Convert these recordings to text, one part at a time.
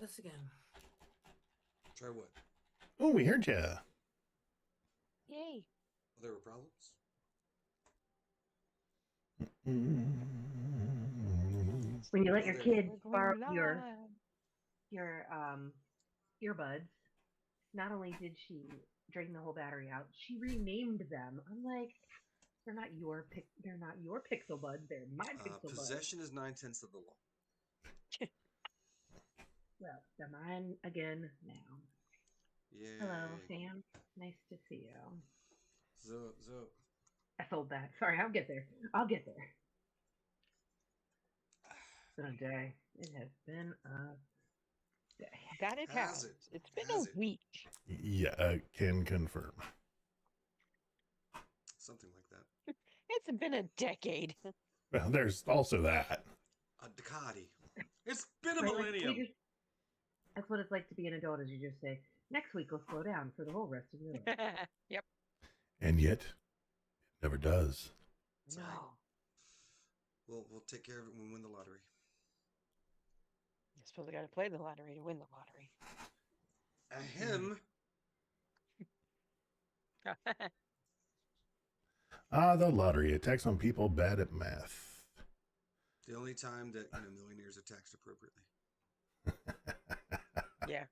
this again. Try what? Oh, we heard ya. Yay. Well, there were problems. When you let your kid We're going borrow your live. earbuds, not only did she drain the whole battery out, she renamed them. I'm like, they're not your pixel buds, they're my pixel buds. Possession is 9/10 of the law. Well, they're mine again now. Yay. Hello, Sam. Nice to see you. So. I sold that. Sorry, I'll get there. It's been a day. It has been a day. That it Has has. it? It's been Has a it? week. Yeah, I can confirm. Something like that. It's been a decade. Well, there's also that. A Ducati. It's been a Right, millennium. That's what it's like to be an adult, is you just say, next week we'll slow down for the whole rest of your life. Yep. And yet, it never does. No. We'll take care of it when we win the lottery. I suppose I got to play the lottery to win the lottery. Ahem. The lottery attacks on people bad at math. The only time that millionaires are taxed appropriately. Yeah.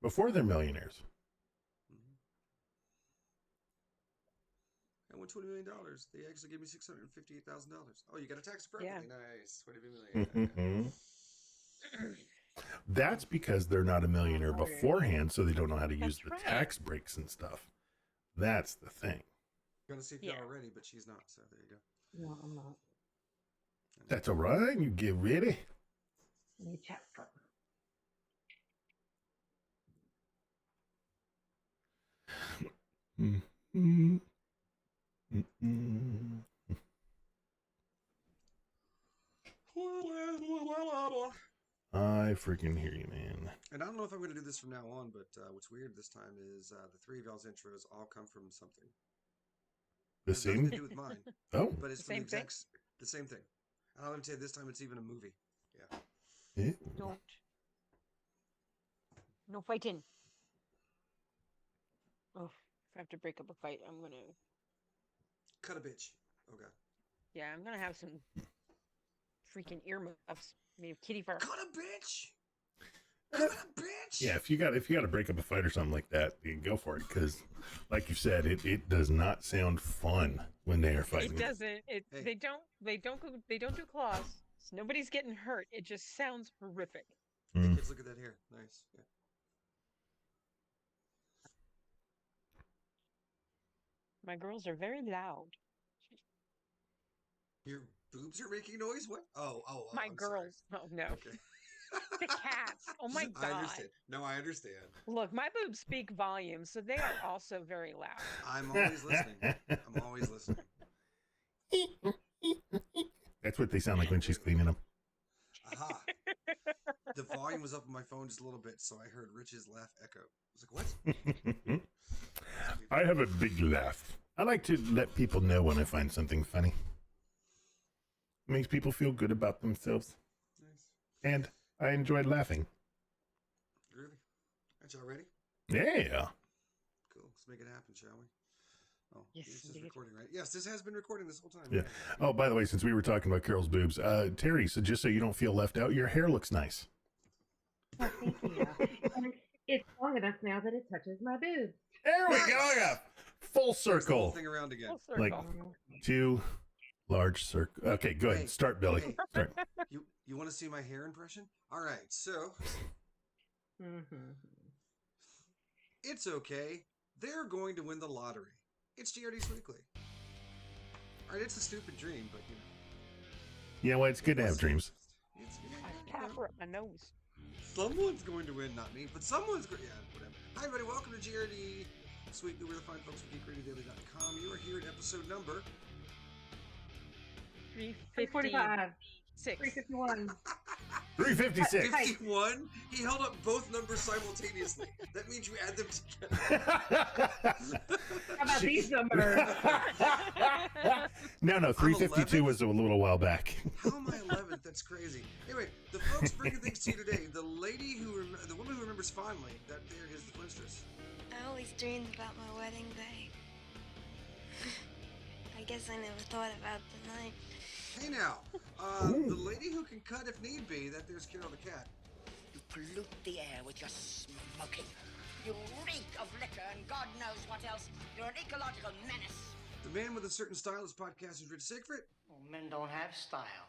Before they're millionaires. Mm-hmm. I won $20 million. They actually gave me $658,000. Oh, you got a tax appropriately? Yeah. Nice. $20 million. That's because they're not a millionaire beforehand, so they don't know how to use That's the right. tax breaks and stuff. That's the thing. I'm going to see if Yeah. y'all are ready, but she's not. So there you go. No, I'm not. That's all right. You get ready. Let me chat first. I freaking hear you, man. And I don't know if I'm going to do this from now on, but what's weird this time is the three of y'all's intros all come from something. The It has nothing same? to do with mine, Oh. but it's The same thing? the same thing. And I'll even tell you this time it's even a movie. Yeah. Yeah. Don't. No fighting. Oh, if I have to break up a fight, I'm going to. Cut a bitch. Oh, God. Yeah, I'm going to have some freaking earmuffs made of kitty fur. Cut a bitch! Cut a bitch! Yeah, if you got to break up a fight or something like that, you go for it. Because, like you said, it does not sound fun when they are fighting. It doesn't. Hey. They don't do claws. So nobody's getting hurt. It just sounds horrific. Hey, kids, look at that hair. Nice. Yeah. My girls are very loud. Your boobs are making noise? What? Oh, My I'm girls. sorry. Oh, no. Okay. The cats. Oh, my God. I understand. No, I understand. Look, my boobs speak volumes, so they are also very loud. I'm always listening. I'm always listening. That's what they sound like when she's cleaning them. Aha. The volume was up on my phone just a little bit, so I heard Rich's laugh echo. I was like, what? I have a big laugh. I like to let people know when I find something funny. Makes people feel good about themselves. Nice. And I enjoyed laughing. Really? Aren't y'all ready? Yeah. Cool. Let's make it happen, shall we? Oh, Yes, this is indeed. recording, right? Yes, this has been recording this whole time. Yeah. Oh, by the way, since we were talking about Carol's boobs, Terry, so just so you don't feel left out, your hair looks nice. Oh, thank you. And it's long enough now that it touches my boobs. There we go. Yeah. Full Turns the whole circle. thing around again. Full circle. Like 2 large circles. Okay, good. Hey, Start, Billy. hey. Start. You want to see my hair impression? All right, so Mm-hmm. it's okay. They're going to win the lottery. It's GRD Sweekly. All right, it's a stupid dream, but Yeah, well, it's good to have dreams. It's, I cover up my nose. someone's going to win, not me, but someone's going. Yeah, whatever. Hi, everybody. Welcome to GRD Sweekly. We're the fine folks at GeekRadioDaily.com. You are here at episode number 350. 345. 6. 351. 356. 51. He held up both numbers simultaneously. That means you add them together. How about these numbers? No, 352 was a little while back. How am I 11th? That's crazy. Anyway, the folks bringing things to you today. The woman who remembers fondly. That there is the Flintstress. I always dreamed about my wedding day. I guess I never thought about the night. Hey now, the lady who can cut if need be. That there's Carol the cat. You pollute the air with your smoking. You reek of liquor and God knows what else. You're an ecological menace. The man with a certain style is podcast is Rich Siegfried. Well, men don't have style.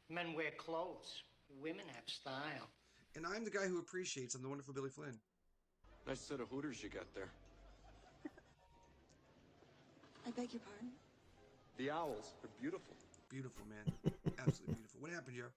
Men wear clothes. Women have style. And I'm the guy who appreciates. I'm the wonderful Billy Flynn. Nice set of hooters you got there. I beg your pardon? The owls are beautiful. Beautiful, man. Absolutely beautiful. What happened, Joe?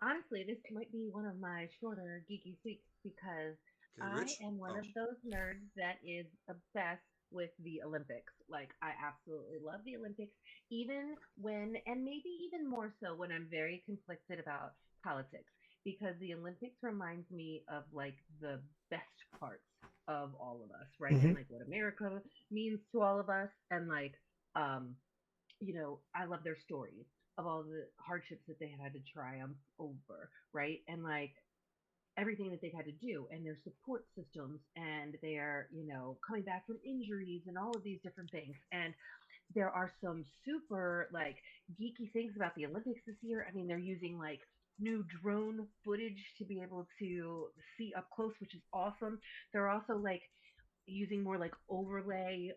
Honestly, this might be one of my shorter geeky weeks because Okay, I Rich? am one Oh. of those nerds that is obsessed with the Olympics. Like, I absolutely love the Olympics, even when, and maybe even more so when I'm very conflicted about politics, because the Olympics reminds me of like the best parts of all of us, right? And like what America means to all of us, and like, I love their stories of all the hardships that they had to triumph over, right? And like everything that they've had to do and their support systems and their, coming back from injuries and all of these different things. And there are some super like geeky things about the Olympics this year. I mean, they're using like new drone footage to be able to see up close, which is awesome. They're also like using more like overlay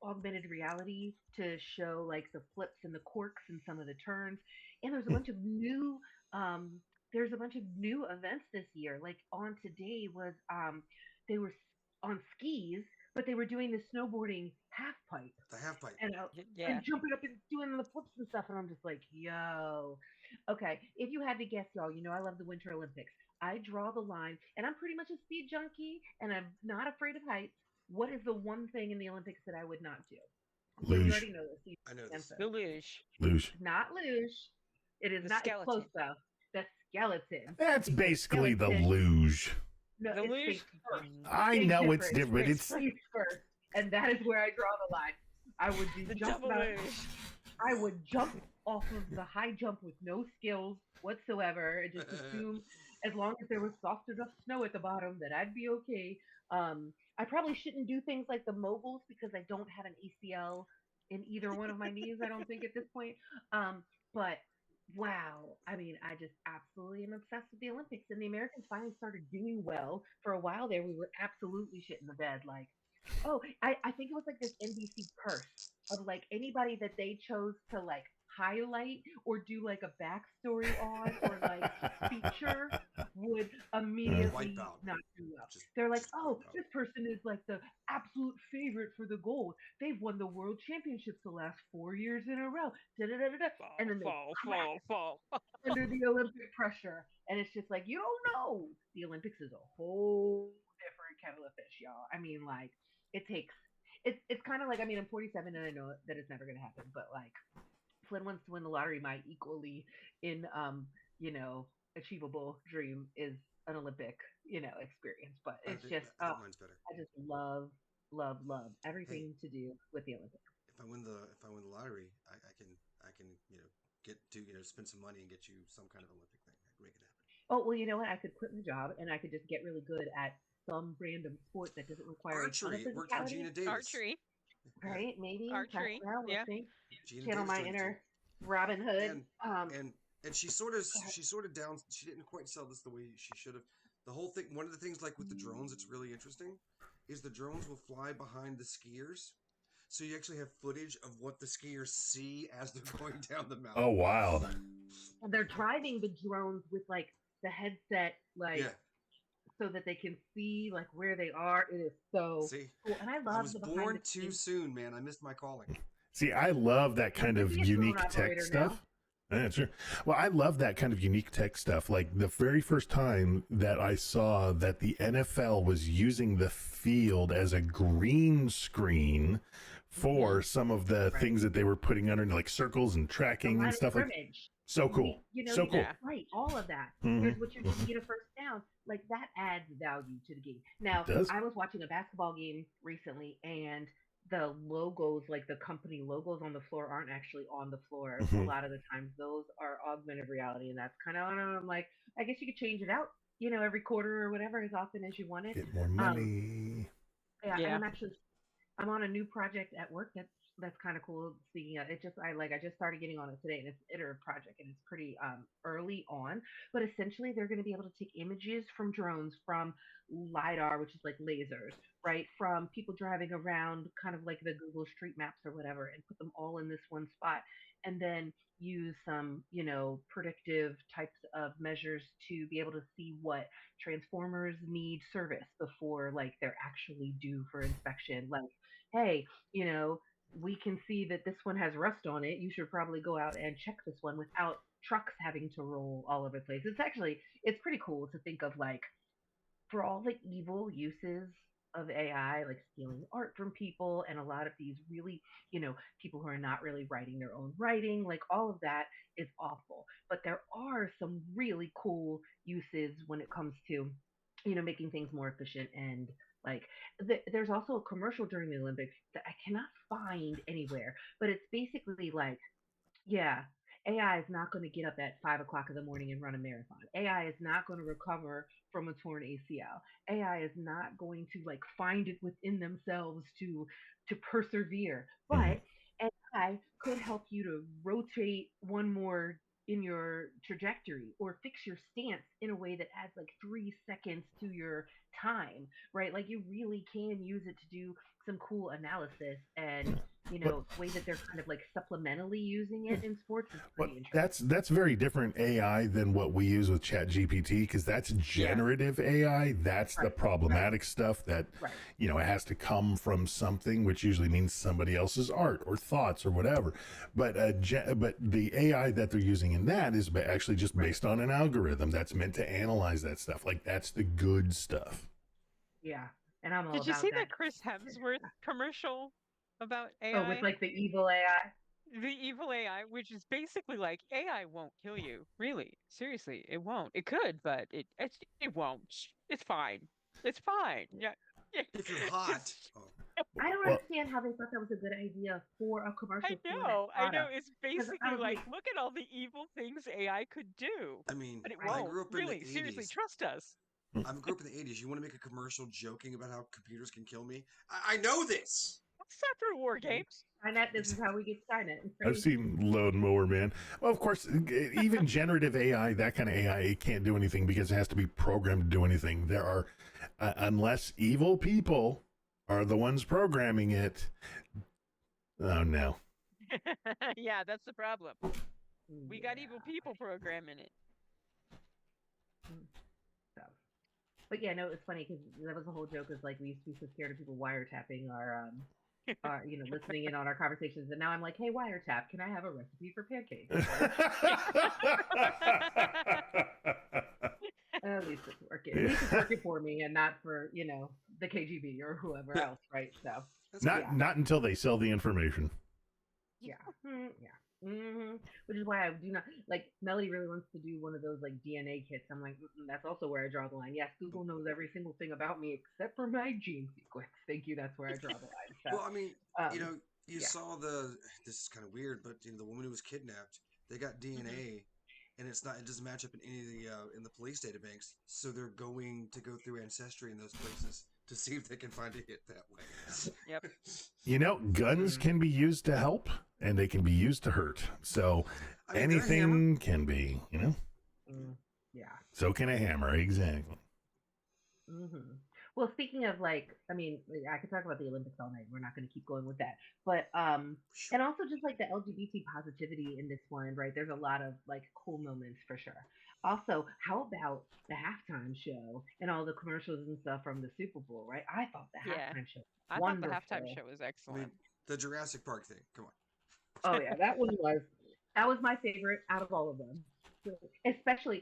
augmented reality to show like the flips and the quirks and some of the turns. And there's a bunch of new events this year. Like on today was they were on skis, but they were doing the snowboarding half pipe The half pipe. and Yeah. jumping up and doing the flips and stuff. And I'm just like, yo, okay. If you had to guess, y'all, I love the Winter Olympics. I draw the line, and I'm pretty much a speed junkie, and I'm not afraid of heights. What is the one thing in the Olympics that I would not do? You Luge. already know this. You I know can this. answer. The luge. Luge. Not luge. It is The not. It's close skeleton. though. The skeleton. That's Because basically the skeleton- luge. No, The it's luge. face first. I Big know it's difference. different. Face It's first, and that is where I draw the line. I would be The jump double out- luge. I would jump off of the high jump with no skills whatsoever and just assume as long as there was soft enough snow at the bottom that I'd be okay. I probably shouldn't do things like the moguls because I don't have an ACL in either one of my knees, I don't think at this point. But wow, I mean, I just absolutely am obsessed with the Olympics, and the Americans finally started doing well. For a while there, we were absolutely shit in the bed. Like, I think it was like this NBC curse of like anybody that they chose to like highlight or do like a backstory on or like feature would immediately Wipe out. not do well. Just- They're like, just oh, wipe out. this person is like the absolute favorite for the gold. They've won the world championships the last 4 years in a row. Da-da-da-da-da. Fall, And then they fall, crack fall. under the Olympic pressure. And it's just like, you don't know. The Olympics is a whole different kettle of fish, y'all. I mean, like, it's kind of like, I mean, I'm 47 and I know that it's never going to happen, but like, Flynn wants to win the lottery. My equally achievable dream is an Olympic, experience. But it's I think mine's better. I just love everything to do with the Olympics. If I win the lottery, I can spend some money and get you some kind of Olympic thing. I can make it happen. Oh, well, you know what? I could quit my job and I could just get really good at some random sport that doesn't require a ton of Archery. It worked for physicality, Gina Davis. Archery. right? Maybe Archery, test it out, we'll yeah. see. Gina Channel Davis my joined the inner team. Robin Hood. And she sort of down. She didn't quite sell this the way she should have. The whole thing. One of the things, like with the drones, it's really interesting, is the drones will fly behind the skiers, so you actually have footage of what the skiers see as they're going down the mountain. oh wild. And they're driving the drones with like the headset, like Yeah. so that they can see like where they are. It is so See, cool, and I I love was the behind born the too scenes. soon, man. I missed my calling. See, I love that kind of Maybe a drone unique tech operator stuff. Yeah, sure. Well, I love that kind of unique tech stuff. Like the very first time that I saw that the NFL was using the field as a green screen for some of the Right. things that they were putting under, like circles and The tracking line and of stuff like. scrimmage. So cool. So cool. Yeah. Right, all of that. Mhm. Here's what you need to get a first down. Like that adds value to the game. Now, It does. I was watching a basketball game recently, and the logos, like the company logos on the floor, aren't actually on the floor. A Mhm. lot of the times, those are augmented reality, and that's kind of, I'm like, I guess you could change it out, every quarter or whatever, as often as you want it. Get more Um, money. yeah, and Yeah. I'm on a new project at work that's kind of cool. Speaking of it, I just started getting on it today, and it's an iterative project, and it's pretty early on. But essentially, they're going to be able to take images from drones, from lidar, which is like lasers, right, from people driving around, kind of like the Google Street Maps or whatever, and put them all in this one spot, and then use some predictive types of measures to be able to see what transformers need service before like they're actually due for inspection. Like, hey, we can see that this one has rust on it. You should probably go out and check this one without trucks having to roll all over the place. It's pretty cool to think of, like, for all the evil uses of AI, like stealing art from people, and a lot of these really, people who are not really writing their own writing, like all of that is awful. But there are some really cool uses when it comes to, making things more efficient. And like, there's also a commercial during the Olympics that I cannot find anywhere, but it's basically like, yeah, AI is not going to get up at 5 o'clock in the morning and run a marathon. AI is not going to recover from a torn ACL. AI is not going to like find it within themselves to persevere. Mhm. But AI could help you to rotate one more in your trajectory, or fix your stance in a way that adds like 3 seconds to your time, right? Like you really can use it to do some cool analysis. And But the way that they're kind of like supplementally using it in sports is But pretty interesting. that's very different AI than what we use with Chat GPT, because that's Yeah. generative AI. That's the Right, problematic stuff that right. it has to come from something, which usually means somebody else's art or thoughts or whatever. But but the AI that they're using in that is actually just Right. based on an algorithm that's meant to analyze that stuff. Like that's the good stuff. Yeah. And I'm all Did you about see that. that Chris Hemsworth commercial about Oh, with AI? like the evil AI. The evil AI, which is basically like AI won't kill you. Really, seriously, it won't. It could, but it won't. It's fine. It's fine. Yeah. Yeah. If you're hot. It's Oh. I don't Well, understand how they thought that was a good idea for a I commercial for that know. I know. product. It's Because I basically was like, like, look at all the evil things AI could do, I mean, but it right. I won't. grew up in the Really, seriously, 80s. trust us. I grew up in the 80s. You want to make a commercial joking about how computers can kill me? I know this. It's not for war games. Skynet, this is how we get Skynet, I've right? seen Load Mower Man. Well, of course, even generative AI, that kind of AI, it can't do anything because it has to be programmed to do anything. There are, unless evil people are the ones programming it. Oh no. Yeah, that's the problem. We got Yeah. evil people programming it. So. But yeah, no, it's funny because that was the whole joke. Is like we used to be so scared of people wiretapping our listening in on our conversations, and now I'm like, hey, wiretap, can I have a recipe for pancakes? At least it's working. At least it's working for me, and not for the KGB or whoever else, right? So That's not cool. not until they sell the information. yeah, yeah. Which is why I do not like. Melody really wants to do one of those like DNA kits. I'm like, that's also where I draw the line. Yes, Google knows every single thing about me except for my gene sequence. Thank you. That's where I draw the line. So, Well, I mean, um, you yeah. saw this is kind of weird, but the woman who was kidnapped, they got DNA, and it doesn't match up in any of the in the police data banks. So they're going to go through ancestry in those places to see if they can find a hit that way. Yep. Guns can be used to help and they can be used to hurt. So I mean, they're a hammer. anything can be, Yeah. So can a hammer, exactly. Well, speaking of like, I mean, I could talk about the Olympics all night. We're not going to keep going with that, but and also just like the LGBT positivity in this one, right? There's a lot of like cool moments for sure. Also, how about the halftime show and all the commercials and stuff from the Super Bowl, right? I thought the Yeah. halftime show I was thought the halftime wonderful. show was I excellent. mean, the Jurassic Park thing. Come on. Oh yeah, that was my favorite out of all of them. Especially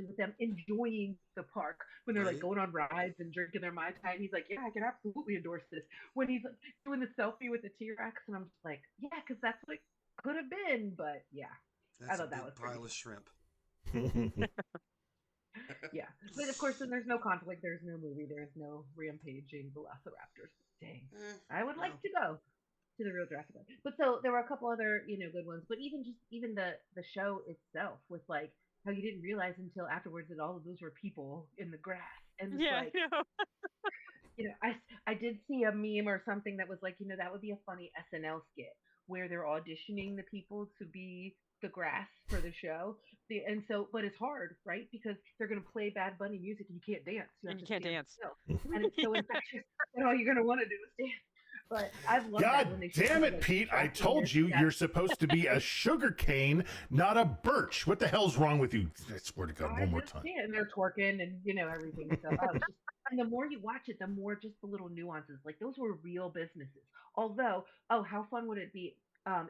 with them enjoying the park when they're like Right? going on rides and drinking their Mai Tai. He's like, yeah, I can absolutely endorse this. When he's like doing the selfie with the T-Rex, and I'm just like, yeah, because that's what it could have been. But yeah, That's a thought that big was pretty pile cool. of shrimp. Yeah, but of course, then there's no conflict. There's no movie. There's no rampaging velociraptors. Dang, I would like to go to the real Jurassic Park. But so there were a couple other, good ones. But even the show itself, with like how you didn't realize until afterwards that all of those were people in the grass, and it's Yeah, like, I know. I did see a meme or something that was like, that would be a funny SNL skit where they're auditioning the people to be the grass for the show. And so, but it's hard, right? Because they're going to play Bad Bunny music and you can't dance. You have And you to can't stand dance. still. And it's so infectious that all you're going to want to do is dance. But I've loved that God when they show damn people, it, like, Pete. I tracking told this you stuff. you're supposed to be a sugar cane, not a birch. What the hell's wrong with you? I swear to God, one more time. Yeah, and they're twerking and everything. So it's just, and the more you watch it, the more just the little nuances. Like those were real businesses. Although, how fun would it be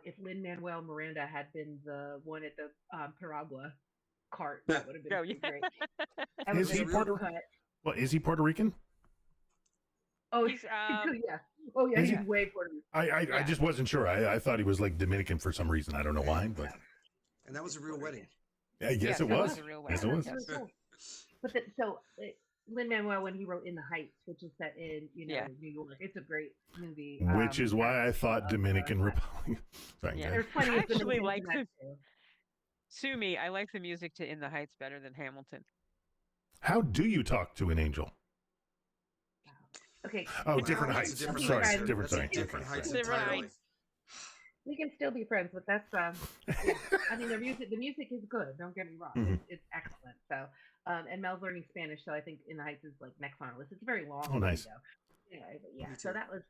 if Lin Manuel Miranda had been the one at the Piragua cart? That would have been Oh, pretty yeah. great. That Is was he a Puerto? deep cut. Well, is he Puerto Rican? Oh, He's yeah. Oh yeah, Is he's he? way Puerto Rican. I Yeah. just wasn't sure. I thought he was like Dominican for some reason. I don't know why, but And that was a real wedding. I guess Yes, it that was. was a real Yes, it wedding, was. yes. Really cool. But Lin Manuel, when he wrote In the Heights, which is set in Yeah. New York, it's a great movie. Which is why I thought Dominican Republic. Sorry, Yeah. go There's ahead. plenty I of actually Dominicans like in that too. Sue me. I like the music to In the Heights better than Hamilton. How do you talk to an angel? Okay. Oh, Wow, different that's a heights. different Sorry, heights. different. That's a Sorry, different heights Different entirely. heights. We can still be friends, but that's yeah. I mean, the music is good. Don't get me wrong. Mhm. It's excellent. So, and Mel's learning Spanish, so I think In the Heights is like next on our list. It's a very long. Oh, nice. Though. But yeah. Me So too. that was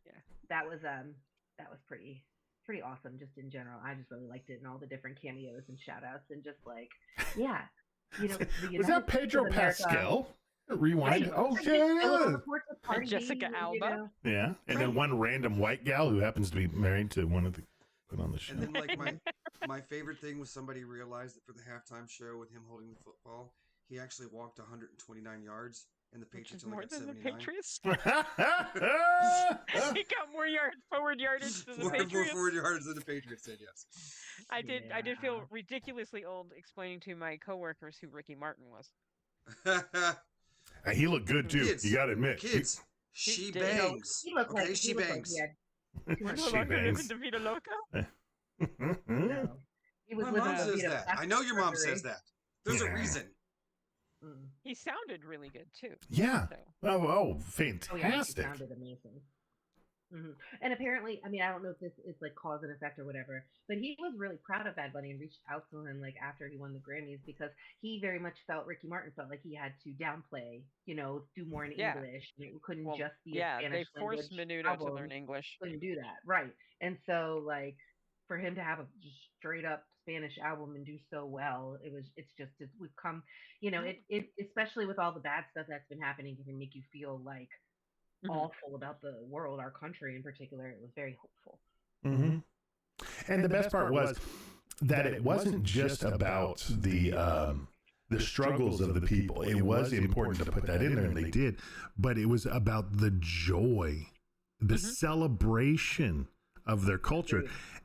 pretty awesome. Just in general, I just really liked it, and all the different cameos and shout outs, and just like, yeah, the Was United that States Pedro of America. Pascal? Rewind. Right. Oh, Like, yeah, Philip it is. reports of Cardi Jessica B, Alba. Yeah, and then one random white gal who happens to be married to one of the put on the show. And then like my favorite thing was somebody realized that for the halftime show with him holding the football, he actually walked 129 yards, and the Which Patriots is only more got than 79. the Patriots. He got more forward yardage than the More Patriots. forward yards than the Patriots did. Yes. I did feel ridiculously old explaining to my coworkers who Ricky Martin was. He looked good too. Kids, You got to admit. Kids, she did. bangs. He looked Okay, like she he looked bangs. Like he had No She longer living bangs. the Vida Loca. no. He was My living mom the says Vita that. Pascal I know your mom surgery. says that. There's a Yeah. reason. Mm. He sounded really good too. Yeah. So. Oh, Oh yeah, he fantastic. sounded amazing. And apparently, I mean, I don't know if this is like cause and effect or whatever, but he was really proud of Bad Bunny and reached out to him like after he won the Grammys because he very much felt Ricky Martin felt like he had to downplay, do more in Yeah. English. And it couldn't Well, just be yeah, a Spanish they forced language Menudo to album. learn English. Couldn't do that, right? And so like for him to have a just straight up Spanish album and do so well, we've come, it especially with all the bad stuff that's been happening, it can make you feel like Mhm. awful about the world, our country in particular. It was very hopeful. Mm-hmm. And the best part was that it wasn't just about the struggles of the people. It was important to put that in there, and they did. But it was about the joy, the celebration of their culture.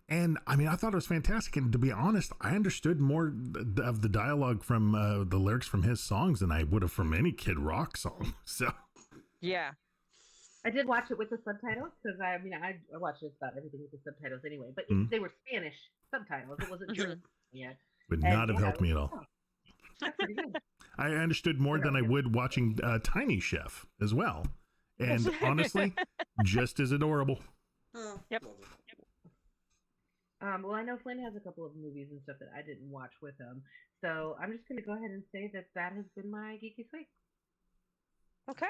And I mean, I thought it was fantastic. And to be honest, I understood more of the dialogue from the lyrics from his songs than I would have from any Kid Rock song. So Yeah. I did watch it with the subtitles because I watched just about everything with the subtitles anyway. But they were Spanish subtitles. It wasn't German yet. would And, not have helped me at all. That's pretty good. I understood more than I would watching Tiny Chef as well. And honestly, just as adorable. Oh, Yep. lovely. Well, I know Flynn has a couple of movies and stuff that I didn't watch with him, so I'm just going to go ahead and say that has been my geeky week. Okay.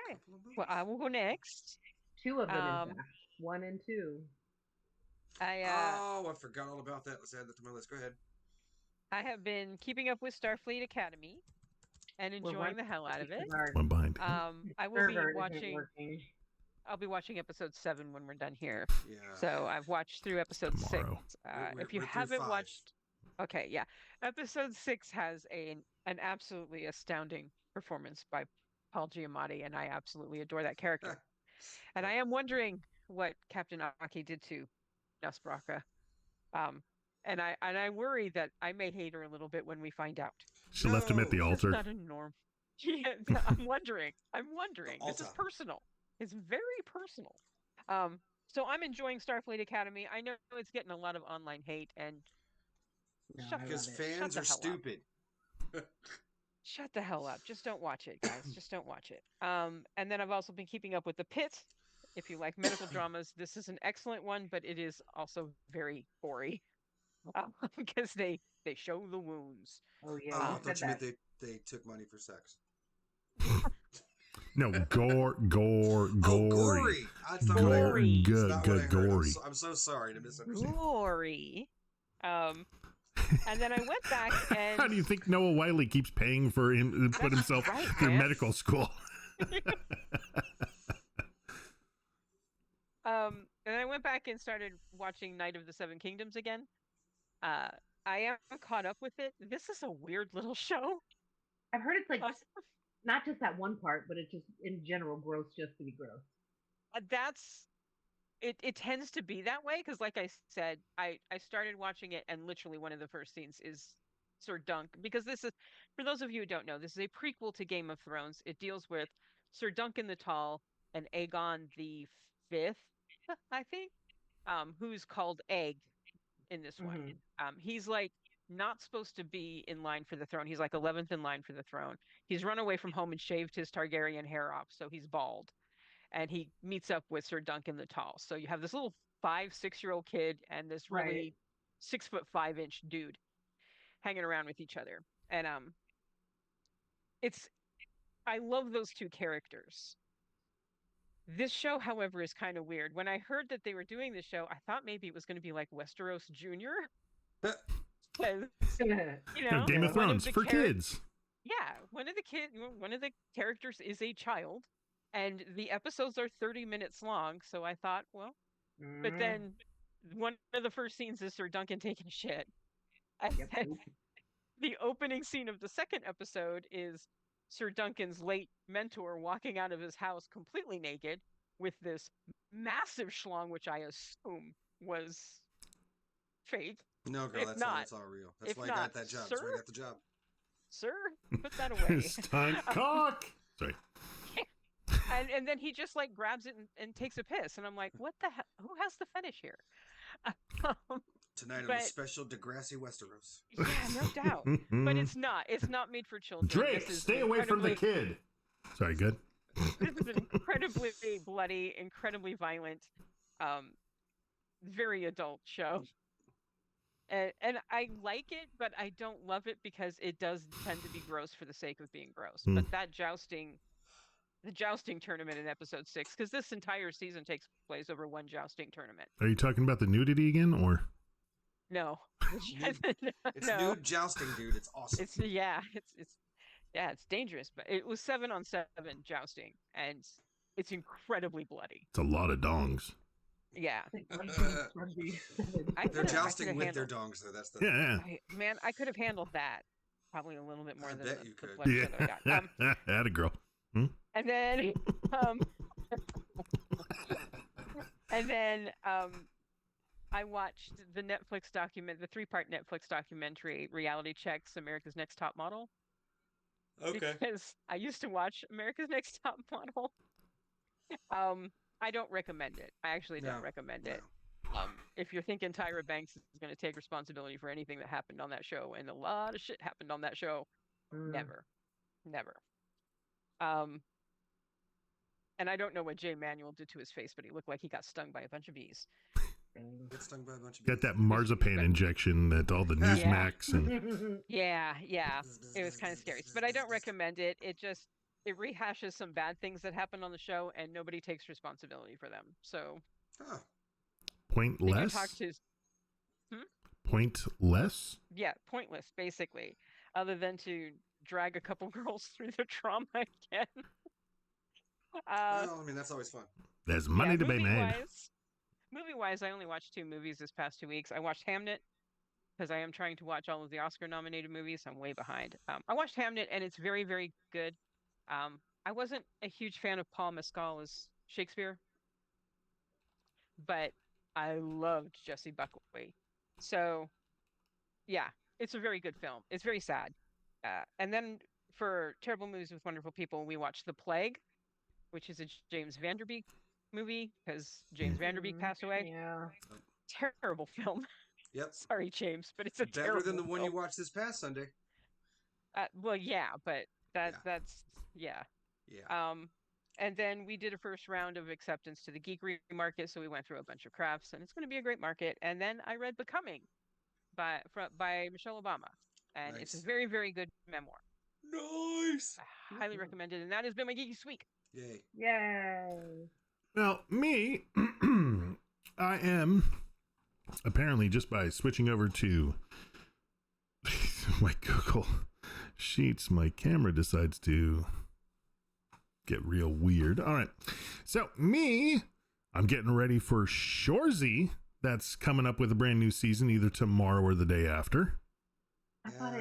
Well, I will go next. Two of them, Um, in fact. 1 and 2. Oh, I forgot all about that. Let's add that to my list. Go ahead. I have been keeping up with Starfleet Academy and enjoying the hell out of it. One behind. I will be Server isn't watching. working. I'll be watching episode 7 when we're done here. Yeah. So I've watched through episode Tomorrow. 6. We're If you through haven't 5. watched, okay, yeah, episode 6 has an absolutely astounding performance by Paul Giamatti, and I absolutely adore that character. And I am wondering what Captain Aki did to Nesbraka. And I worry that I may hate her a little bit when we find out. She left him at the No. This is altar. not a norm. Yeah, I'm wondering. I'm wondering. This is Alta. personal. It's very personal. So I'm enjoying Starfleet Academy. I know it's getting a lot of online hate, and No, shut I Because love it. fans the are hell up. stupid. Shut the hell up. Just don't watch it, guys. Just don't watch it. And then I've also been keeping up with The Pit. If you like medical dramas, this is an excellent one, but it is also very gory because they show the wounds. Oh yeah, Oh, you I said thought you meant that. they took money for sex. No, gore, Oh, gory. gory! That's not what I heard. Gory. It's Good, not what I good, heard. gory. I'm so sorry to misunderstand. Gory. And then I went back and How do you think Noah Wiley keeps paying for him to put That's himself right, through man. medical school? And I went back and started watching Night of the Seven Kingdoms again. Uh, I am caught up with it. This is a weird little show. I've heard it's like Uh, not just that one part, but it's just in general gross just to be gross. that's it. It tends to be that way because, like I said, I started watching it, and literally one of the first scenes is Sir Dunk. Because this is, for those of you who don't know, this is a prequel to Game of Thrones. It deals with Sir Duncan the Tall and Aegon the Fifth, I think, who's called Egg in this one. He's like not supposed to be in line for the throne. He's like 11th in line for the throne. He's run away from home and shaved his Targaryen hair off, so he's bald. And he meets up with Sir Duncan the Tall. So you have this little 5, 6 year old kid and this Right. really 6'5" dude hanging around with each other. And it's I love those two characters. This show, however, is kind of weird. When I heard that they were doing this show, I thought maybe it was going to be like Westeros Junior. Because Game of one Thrones the for kids. Yeah, one of the characters is a child, and the episodes are 30 minutes long. So I thought, well, but then one of the first scenes is Sir Duncan taking a shit. And Yep. then the opening scene of the second episode is Sir Duncan's late mentor walking out of his house completely naked with this massive schlong, which I assume was fake. No, girl, If that's not- that's all real. That's if why I not, got that job. That's why I sir? got the job. Sir, put that away. Stunt cock. Sorry. And then he just like grabs it and takes a piss, and I'm like, what the hell? Who has the fetish here? Tonight on But- a special Degrassi Westeros. Yeah, no doubt. But it's not made for children. Drake, This is stay away from the kid. Sorry, good. This is an incredibly bloody, incredibly violent, very adult show. And I like it, but I don't love it because it does tend to be gross for the sake of being gross. Hmm. But that the jousting tournament in episode 6, because this entire season takes place over one jousting tournament. Are you talking about the nudity again, or? No, It's no, nude jousting, dude. It's awesome. it's it's dangerous, but it was 7-on-7 jousting, and it's incredibly bloody. It's a lot of dongs. Yeah, Rugby. They're jousting could've with their handled- dongs, though. That's the Yeah, Man, I could have handled that probably a little bit more I than bet the, you the could. bloody yeah. show that I got. Had a girl. And then I watched the 3-part Netflix documentary, Reality Checks America's Next Top Model. Okay. Because I used to watch America's Next Top Model. I don't recommend it. I actually don't No, recommend no. it. If you're thinking Tyra Banks is going to take responsibility for anything that happened on that show, and a lot of shit happened on that show, never. And I don't know what Jay Manuel did to his face, but he looked like he got stung by a bunch of bees. Get stung by a bunch of Got bees. that marzipan injection that all the Newsmax and Yeah, it was kind of scary, but I don't recommend it. It rehashes some bad things that happened on the show, and nobody takes responsibility for them. So Huh. they can pointless. talk to, Pointless. yeah, pointless basically, other than to drag a couple girls through the trauma again. Well, I mean, that's always fun. There's money to be made. Movie-wise, I only watched 2 movies this past 2 weeks. I watched Hamnet because I am trying to watch all of the Oscar-nominated movies. I'm way behind. I watched Hamnet, and it's very, very good. I wasn't a huge fan of Paul Mescal as Shakespeare, but I loved Jessie Buckley. So yeah, it's a very good film. It's very sad. And then for Terrible Movies with Wonderful People, we watched The Plague, which is a James Vanderbeek movie because James Vanderbeek passed away. Yeah. Terrible film. Yep. Sorry, James, but it's a Better terrible than the one you film. watched this past Sunday. Well, yeah, but Yeah. that's yeah. Yeah. And then we did a first round of acceptance to the geekery market, so we went through a bunch of crafts, and it's going to be a great market. And then I read Becoming by Michelle Obama, and it's a Nice. very, very good memoir. Nice. I highly recommend it, and that has been my geeky week. Yay. Yay. Well, me, I am apparently just by switching over to my Google Sheets, my camera decides to get real weird. All right. So, me, I'm getting ready for Shoresy. That's coming up with a brand new season either tomorrow or the day after. I thought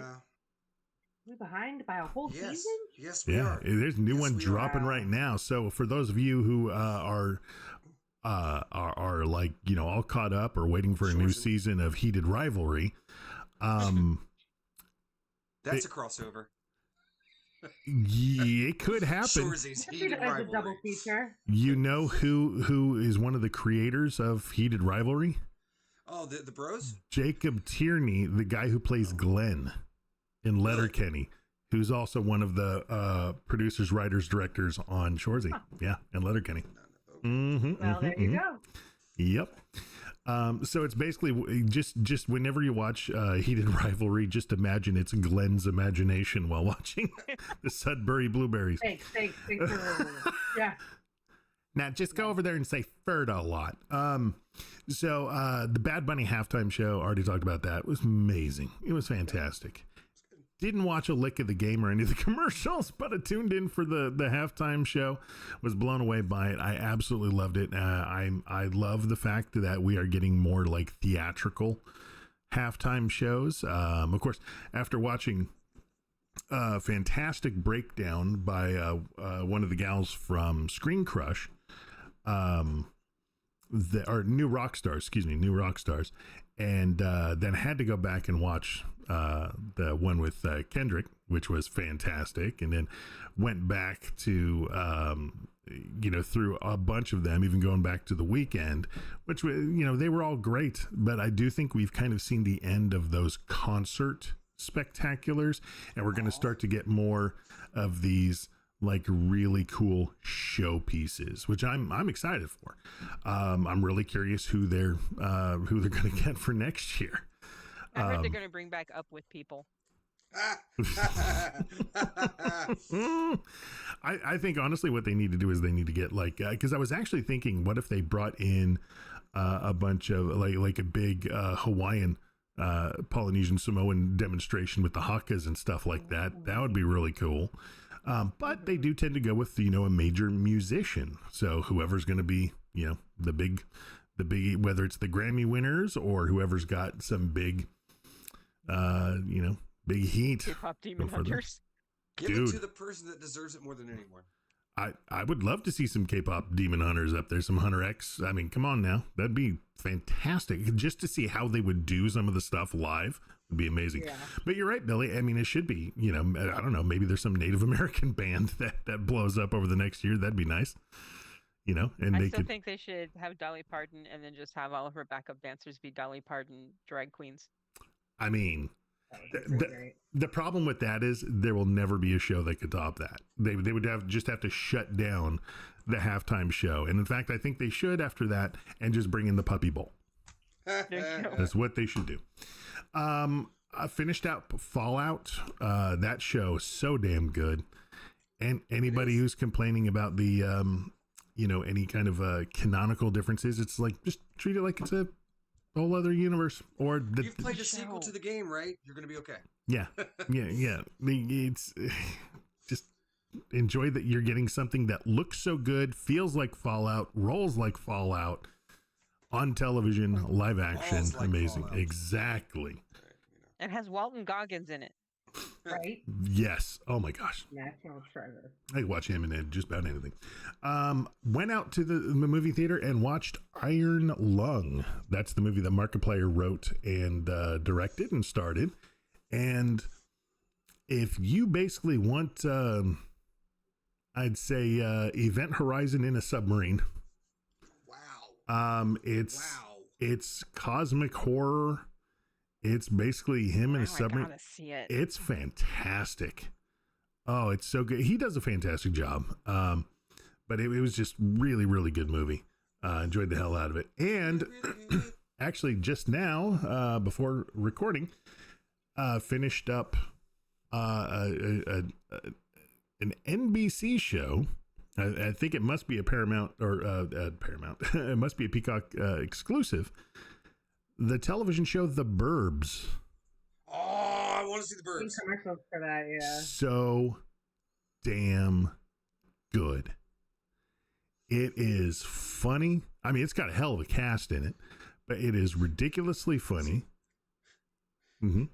we behind by a whole Yes. season? Yes, we Yeah, are. there's a new Yes, one we dropping are. right now. So for those of you who are like, you know, all caught up or waiting for a new Shoresy. season of Heated Rivalry, That's a crossover. yeah, it could happen. Shoresy's I see heated that as a double rivalry. feature. You know who is one of the creators of Heated Rivalry? Oh, the bros? Jacob Tierney, the guy who plays Glenn in Letterkenny, who's also one of the producers, writers, directors on Shoresy. Yeah, and Letterkenny. Well, there you go. Yep. So it's basically just whenever you watch Heated Rivalry, just imagine it's Glenn's imagination while watching the Sudbury Blueberries. Thanks for yeah. Now just go over there and say Ferda a lot. So the Bad Bunny halftime show, already talked about that. It was amazing. It was fantastic. Didn't watch a lick of the game or any of the commercials, but I tuned in for the halftime show. Was blown away by it. I absolutely loved it. I love the fact that we are getting more like theatrical halftime shows. Of course, after watching a fantastic breakdown by one of the gals from Screen Crush, New Rock Stars, and then had to go back and watch the one with Kendrick, which was fantastic, and then went back to through a bunch of them, even going back to The Weeknd, which they were all great, but I do think we've kind of seen the end of those concert spectaculars, and we're going to start to get more of these like really cool show pieces, which I'm excited for. I'm really curious who they're going to get for next year. I heard they're going to bring back Up With People. I think honestly what they need to do is they need to get like, because I was actually thinking, what if they brought in a bunch of like a big Hawaiian Polynesian Samoan demonstration with the hakas and stuff like that. That would be really cool. But they do tend to go with, a major musician. So whoever's going to be, the big, whether it's the Grammy winners or whoever's got some big, big heat. K-pop Demon Go for them. Hunters. Give Dude. it to the person that deserves it more than anyone. I would love to see some K-pop Demon Hunters up there, some Hunter X. I mean, come on now. That'd be fantastic. Just to see how they would do some of the stuff live would be amazing. Yeah. But you're right, Billy. I mean, it should be, I don't know, maybe there's some Native American band that blows up over the next year. That'd be nice. And I they still could, think they should have Dolly Parton and then just have all of her backup dancers be Dolly Parton drag queens. I mean, That would be great. the problem with that is there will never be a show that could top that. They would just have to shut down the halftime show. And in fact, I think they should after that and just bring in the Puppy Bowl. There you go. That's what they should do. I finished out Fallout. That show is so damn good. And anybody who's complaining about the, any kind of canonical differences, it's like, just treat it like it's a whole other universe. Or You've played the sequel to the game, right? You're going to be okay. Yeah. It's just enjoy that you're getting something that looks so good, feels like Fallout, rolls like Fallout on television, live action. Balls like Amazing. Fallout. Exactly. It has Walton Goggins in it. right? Yes. Oh my gosh. National treasure. I watch him in just about anything. Went out to the movie theater and watched Iron Lung. That's the movie that Markiplier wrote and directed and started. And if you basically want, I'd say, Event Horizon in a submarine. Wow. It's cosmic horror. It's basically him in a submarine. I gotta see it. It's fantastic. Oh, it's so good. He does a fantastic job. But it was just really, really good movie. Enjoyed the hell out of it. And actually, just now, before recording, finished up an NBC show. I think it must be a Paramount or Paramount. It must be a Peacock exclusive. The television show The Burbs. Oh, I want to see The Seen Burbs. commercials for that, yeah. So damn good. It is funny. I mean, it's got a hell of a cast in it, but it is ridiculously funny. Mm-hmm.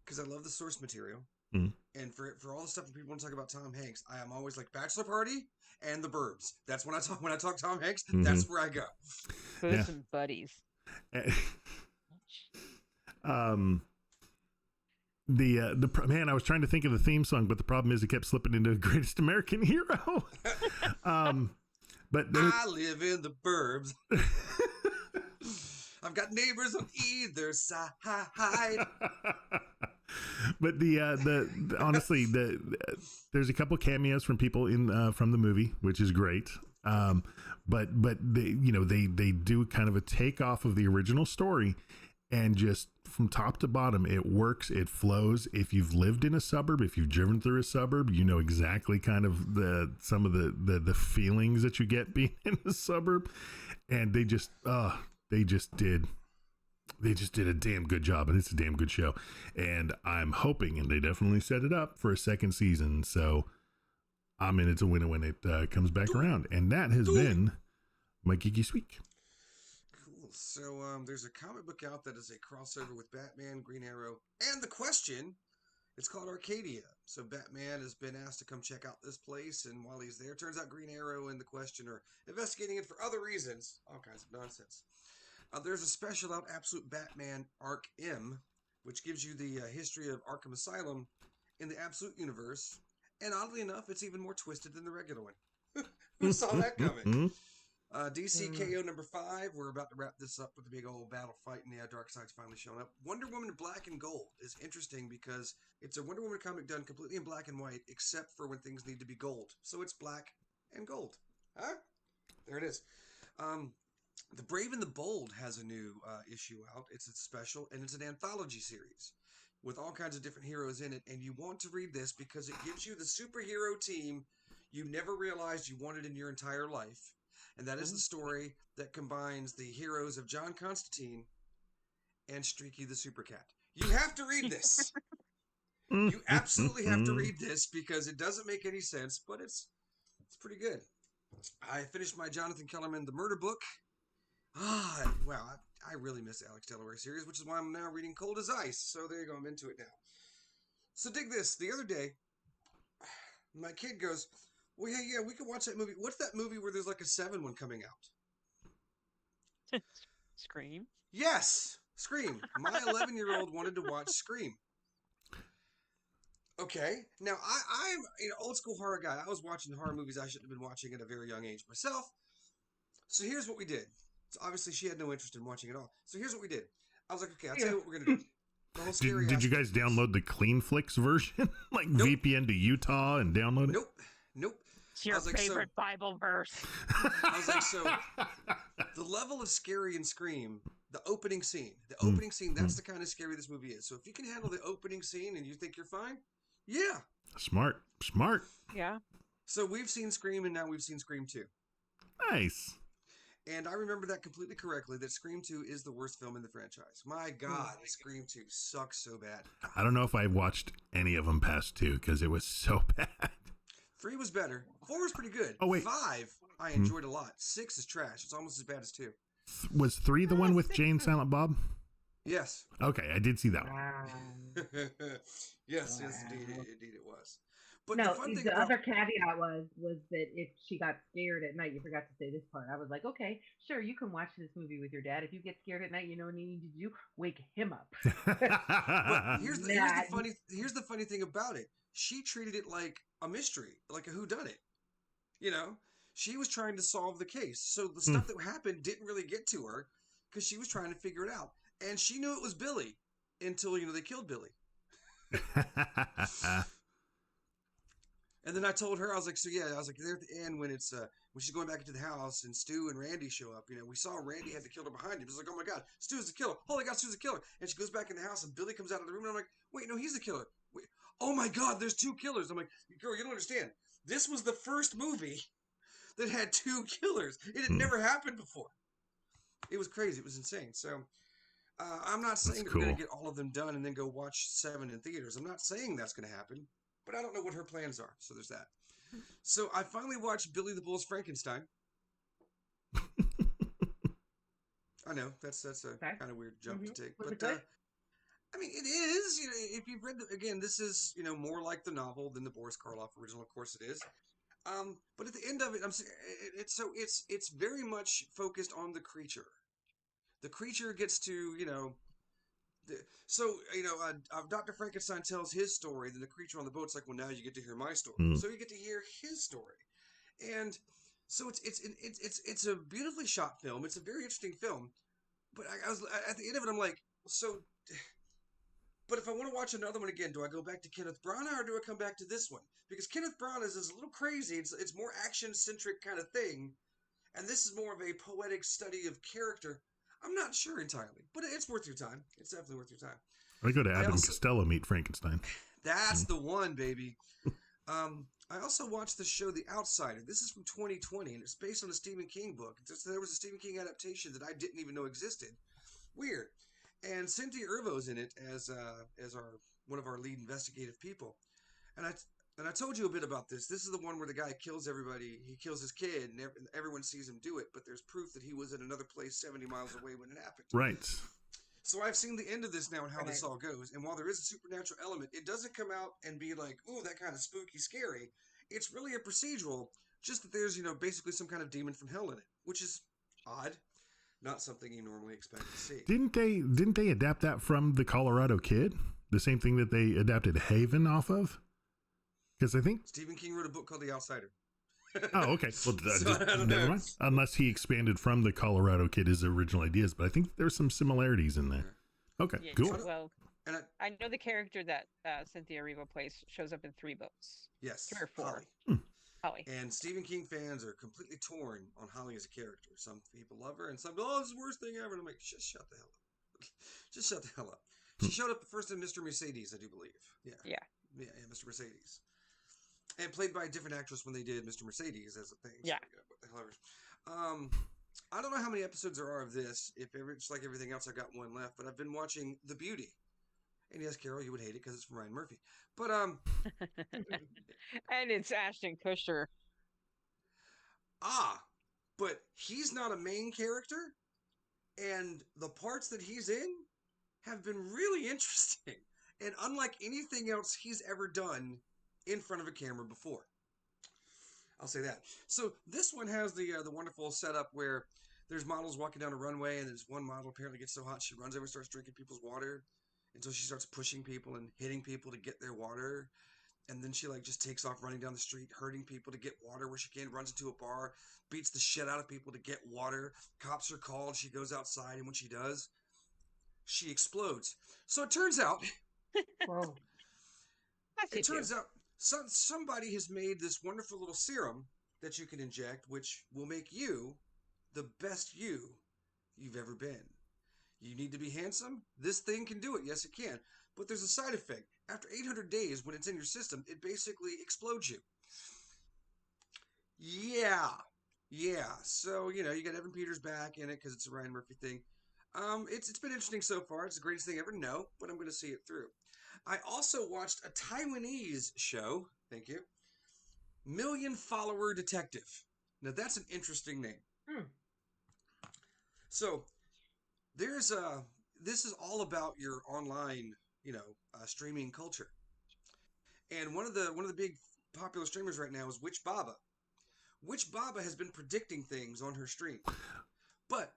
Because I love the source material. Mm. And for all the stuff that people want to talk about Tom Hanks, I am always like Bachelor Party and The Burbs. That's when I talk Tom Hanks. Mm-hmm. That's where I go. Those Yeah. some buddies. Man, I was trying to think of the theme song, but the problem is it kept slipping into Greatest American Hero. But I live in the burbs. I've got neighbors on either side. But honestly, there's a couple cameos from people from the movie, which is great. But they do kind of a takeoff of the original story, and just from top to bottom, it works. It flows. If you've lived in a suburb, if you've driven through a suburb, you know exactly kind of some of the feelings that you get being in a suburb, and they just did a damn good job, and it's a damn good show. And I'm hoping, and they definitely set it up for a second season. So I'm in it to win it when it comes back around. And that has been my Geeky Week. Cool. So there's a comic book out that is a crossover with Batman, Green Arrow, and The Question. It's called Arcadia. So Batman has been asked to come check out this place, and while he's there, turns out Green Arrow and The Question are investigating it for other reasons. All kinds of nonsense. There's a special out, Absolute Batman Arc M, which gives you the history of Arkham Asylum in the Absolute Universe. And oddly enough, it's even more twisted than the regular one. Who saw that coming? DC KO number 5. We're about to wrap this up with a big old battle fight, and yeah, Darkseid's finally showing up. Wonder Woman Black and Gold is interesting because it's a Wonder Woman comic done completely in black and white, except for when things need to be gold. So it's black and gold. Huh? There it is. The Brave and the Bold has a new issue out. It's a special, and it's an anthology series with all kinds of different heroes in it. And you want to read this because it gives you the superhero team you never realized you wanted in your entire life. And that is the story that combines the heroes of John Constantine and Streaky the Super Cat. You have to read this. You absolutely have to read this because it doesn't make any sense, but it's pretty good. I finished my Jonathan Kellerman The Murder Book. Wow, I really miss the Alex Delaware series, which is why I'm now reading Cold as Ice. So there you go, I'm into it now. So dig this. The other day, my kid goes, well, yeah, we could watch that movie. What's that movie where there's like a 7 one coming out? Scream? Yes, Scream. My 11-year-old wanted to watch Scream. Okay, now I'm an old school horror guy. I was watching horror movies I shouldn't have been watching at a very young age myself. So here's what we did. So obviously she had no interest in watching it all. So here's what we did. I was like, okay, I'll tell you what we're gonna do. The whole scary Did you guys aspect. download the CleanFlix version? Like Nope. VPN to Utah and download it? Nope. It's your I was like, favorite Bible verse. I was like, so the level of scary in Scream, the opening scene, that's the kind of scary this movie is. So if you can handle the opening scene and you think you're fine, yeah. Smart. Yeah. So we've seen Scream, and now we've seen Scream 2. Nice. And I remember that completely correctly, that Scream 2 is the worst film in the franchise. My God, Scream 2 sucks so bad. I don't know if I watched any of them past 2 because it was so bad. 3 was better. 4 was pretty good. Oh, wait. 5, I enjoyed a lot. 6 is trash. It's almost as bad as 2. Was 3 the one with Jane Silent Bob? Yes. Okay, I did see that one. Wow. Yes, Wow. indeed it was. But the No, fun thing the about other caveat was that if she got scared at night, you forgot to say this part. I was like, okay, sure, you can watch this movie with your dad. If you get scared at night, you know what you need to do? Wake him up. but here's Nah, the funny thing about it. She treated it like a mystery, like a whodunit. You know, she was trying to solve the case. So the stuff that happened didn't really get to her because she was trying to figure it out. And she knew it was Billy until, they killed Billy. And then I told her, I was like, so yeah, I was like, there at the end when it's when she's going back into the house and Stu and Randy show up, we saw Randy had the killer behind him. It was like, oh my God, Stu's the killer. Holy God, Stu's the killer. And she goes back in the house and Billy comes out of the room and I'm like, wait, no, he's the killer. Wait, oh my God, there's two killers. I'm like, girl, you don't understand. This was the first movie that had two killers. It had never happened before. It was crazy. It was insane. So I'm not saying that we're going to get all of them done and then go watch 7 in theaters. I'm not saying that's going to happen, but I don't know what her plans are. So there's that. So I finally watched Billy the Bull's Frankenstein. I know that's a kind of weird jump to take, Was but it good? I mean it is. If you've read again, this is more like the novel than the Boris Karloff original. Of course, it is. But at the end of it, it's very much focused on the creature. The creature gets to Dr. Frankenstein tells his story. Then the creature on the boat's like, well, now you get to hear my story. So you get to hear his story, and so it's a beautifully shot film. It's a very interesting film. But I was at the end of it, I'm like, so. But if I want to watch another one again, do I go back to Kenneth Branagh or do I come back to this one? Because Kenneth Branagh is a little crazy. It's more action-centric kind of thing. And this is more of a poetic study of character. I'm not sure entirely, but it's worth your time. It's definitely worth your time. I go to Abbott and Costello meet Frankenstein. That's the one, baby. I also watched the show The Outsider. This is from 2020, and it's based on a Stephen King book. There was a Stephen King adaptation that I didn't even know existed. Weird. And Cynthia Erivo's in it as one of our lead investigative people. And I told you a bit about this. This is the one where the guy kills everybody. He kills his kid, and everyone sees him do it. But there's proof that he was in another place 70 miles away when it happened. Right. So I've seen the end of this now and how this all goes. And while there is a supernatural element, it doesn't come out and be like, ooh, that kind of spooky, scary. It's really a procedural, just that there's, basically some kind of demon from hell in it, which is odd. Not something you normally expect to see. Didn't they adapt that from The Colorado Kid? The same thing that they adapted Haven off of? Because I think Stephen King wrote a book called The Outsider. Oh, okay. Well, So, never mind. Unless he expanded from The Colorado Kid his original ideas, but I think there's some similarities in there. Okay, Yeah, cool. Well, and I know the character that Cynthia Erivo plays shows up in 3 books. Yes, 3 or 4. Holly. And Stephen King fans are completely torn on Holly as a character. Some people love her, and some go, "Oh, this is the worst thing ever." And I'm like, "Just shut the hell up! Just shut the hell up." She showed up first in Mr. Mercedes, I do believe. Yeah, Mr. Mercedes, and played by a different actress when they did Mr. Mercedes as a thing. Yeah. So, what the hell ever. I don't know how many episodes there are of this. If it's like everything else, I got one left. But I've been watching The Beauty. And yes, Carol, you would hate it because it's from Ryan Murphy. But And it's Ashton Kutcher. But he's not a main character, and the parts that he's in have been really interesting, and unlike anything else he's ever done in front of a camera before. I'll say that. So this one has the wonderful setup where there's models walking down a runway, and there's one model apparently gets so hot she runs over and starts drinking people's water until she starts pushing people and hitting people to get their water. And then she just takes off running down the street, hurting people to get water where she can, runs into a bar, beats the shit out of people to get water. Cops are called. She goes outside, and when she does, she explodes. So it turns out, Whoa. Somebody has made this wonderful little serum that you can inject, which will make you the best you've ever been. You need to be handsome? This thing can do it. Yes, it can. But there's a side effect. After 800 days, when it's in your system, it basically explodes you. Yeah. So, you got Evan Peters back in it because it's a Ryan Murphy thing. It's been interesting so far. It's the greatest thing ever. No, but I'm going to see it through. I also watched a Taiwanese show. Thank you. Million Follower Detective. Now, that's an interesting name. So, there's this is all about your online, streaming culture. And one of the big popular streamers right now is Witch Baba. Witch Baba has been predicting things on her stream. But,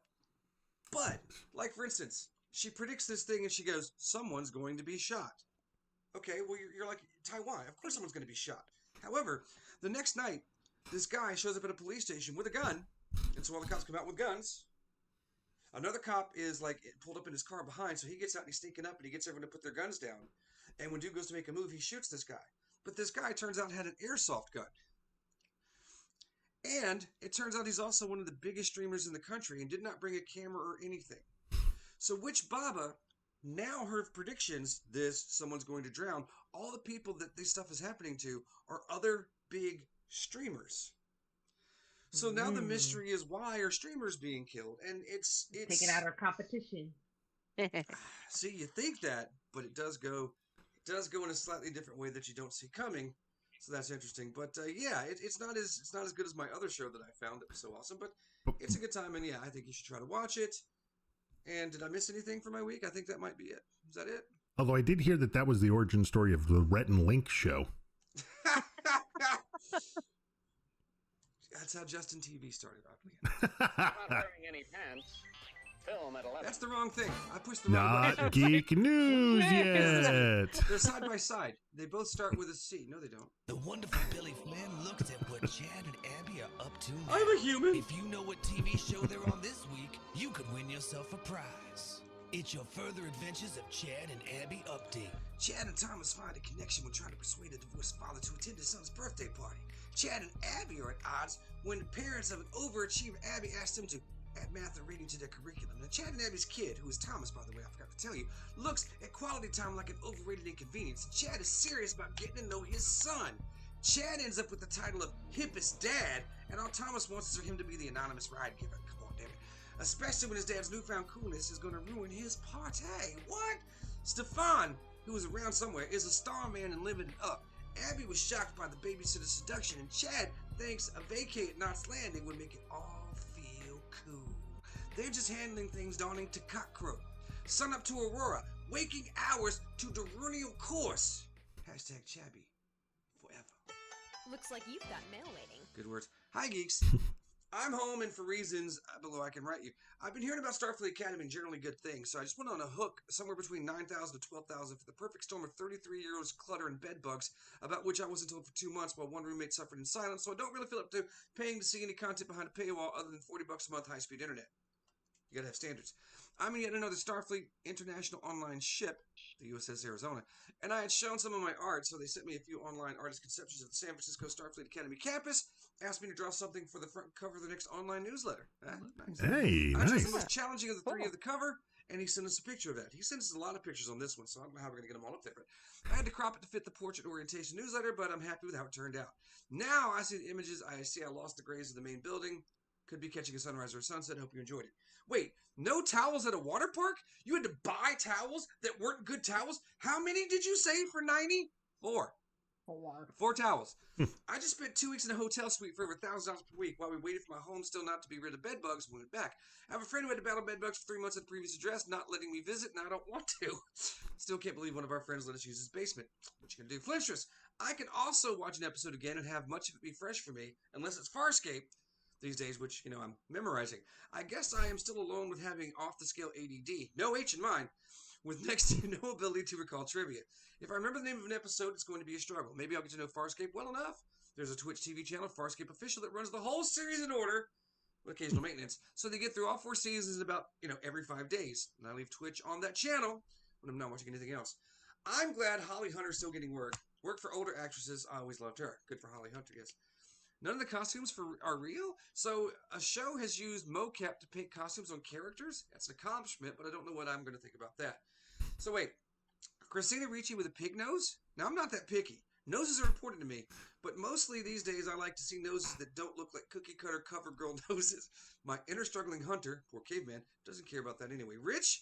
like for instance, she predicts this thing and she goes, someone's going to be shot. Okay, well, you're like, Taiwan, of course someone's going to be shot. However, the next night, this guy shows up at a police station with a gun. And so all the cops come out with guns. Another cop is like pulled up in his car behind, so he gets out and he's sneaking up and he gets everyone to put their guns down. And when dude goes to make a move, he shoots this guy. But this guy turns out had an airsoft gun. And it turns out he's also one of the biggest streamers in the country and did not bring a camera or anything. So Witch Baba, now her predictions, someone's going to drown, all the people that this stuff is happening to are other big streamers. So now the mystery is, why are streamers being killed? And it's taking out our competition. See, you think that, but it does go in a slightly different way that you don't see coming. So that's interesting. But yeah, it's not as good as my other show that I found that was so awesome. But it's a good time, and yeah, I think you should try to watch it. And did I miss anything for my week? I think that might be it. Is that it? Although I did hear that was the origin story of the Rhett and Link show. That's how Justin TV started, oddly. Not wearing any pants. Film at 11. That's the wrong thing. I pushed the wrong Not button. geek news yet. They're side by side. They both start with a C. No, they don't. The wonderful Billy Flynn looks at what Chad and Abby are up to now. I'm a human. If you know what TV show they're on this week, you could win yourself a prize. It's your further adventures of Chad and Abby update. Chad and Thomas find a connection when trying to persuade a divorced father to attend his son's birthday party. Chad and Abby are at odds when the parents of an overachiever Abby ask them to add math and reading to their curriculum. Now, Chad and Abby's kid, who is Thomas, by the way, I forgot to tell you, looks at quality time like an overrated inconvenience. Chad is serious about getting to know his son. Chad ends up with the title of hippest dad, and all Thomas wants is for him to be the anonymous ride giver. Come on, damn it. Especially when his dad's newfound coolness is going to ruin his party. What? Stefan, who is around somewhere, is a star man and living it up. Abby was shocked by the babysitter's seduction, and Chad thinks a vacay at Knots Landing would make it all feel cool. They're just handling things dawning to cockcrow. Sun up to Aurora, waking hours to diurnal course. Hashtag Chabby forever. Looks like you've got mail waiting. Good words. Hi, geeks. I'm home, and for reasons below I can write you. I've been hearing about Starfleet Academy and generally good things, so I just went on a hook somewhere between 9,000 to 12,000 for the perfect storm of 33-year-olds, clutter, and bed bugs, about which I wasn't told for 2 months while one roommate suffered in silence, so I don't really feel up to paying to see any content behind a paywall other than $40 a month high-speed internet. You gotta have standards. I'm in yet another Starfleet International online ship, the USS Arizona, and I had shown some of my art, so they sent me a few online artist conceptions of the San Francisco Starfleet Academy campus, asked me to draw something for the front cover of the next online newsletter. Nice. Hey, I chose nice. the most challenging of the three of the cover, and he sent us a picture of that. He sent us a lot of pictures on this one, so I don't know how we're going to get them all up there. But I had to crop it to fit the portrait orientation newsletter, but I'm happy with how it turned out. Now I see the images. I see I lost the grays of the main building. Could be catching a sunrise or a sunset. Hope you enjoyed it. Wait, no towels at a water park? You had to buy towels that weren't good towels? How many did you say for 90? 4. 4 towels. I just spent 2 weeks in a hotel suite for over $1,000 per week while we waited for my home still not to be rid of bed bugs when we went back. I have a friend who had to battle bed bugs for 3 months at a previous address, not letting me visit, and I don't want to. Still can't believe one of our friends let us use his basement. What you gonna do? Flinstress, I can also watch an episode again and have much of it be fresh for me, unless it's Farscape these days, which, I'm memorizing. I guess I am still alone with having off-the-scale ADD. No H in mine. With next to no ability to recall trivia. If I remember the name of an episode, it's going to be a struggle. Maybe I'll get to know Farscape well enough. There's a Twitch TV channel, Farscape Official, that runs the whole series in order, with occasional maintenance. So they get through all 4 seasons in about, every 5 days. And I leave Twitch on that channel when I'm not watching anything else. I'm glad Holly Hunter's still getting work. Work for older actresses. I always loved her. Good for Holly Hunter, yes. None of the costumes are real? So a show has used mocap to paint costumes on characters? That's an accomplishment, but I don't know what I'm going to think about that. So wait, Christina Ricci with a pig nose? Now, I'm not that picky. Noses are important to me, but mostly these days I like to see noses that don't look like cookie-cutter cover girl noses. My inner struggling hunter, poor caveman, doesn't care about that anyway. Rich,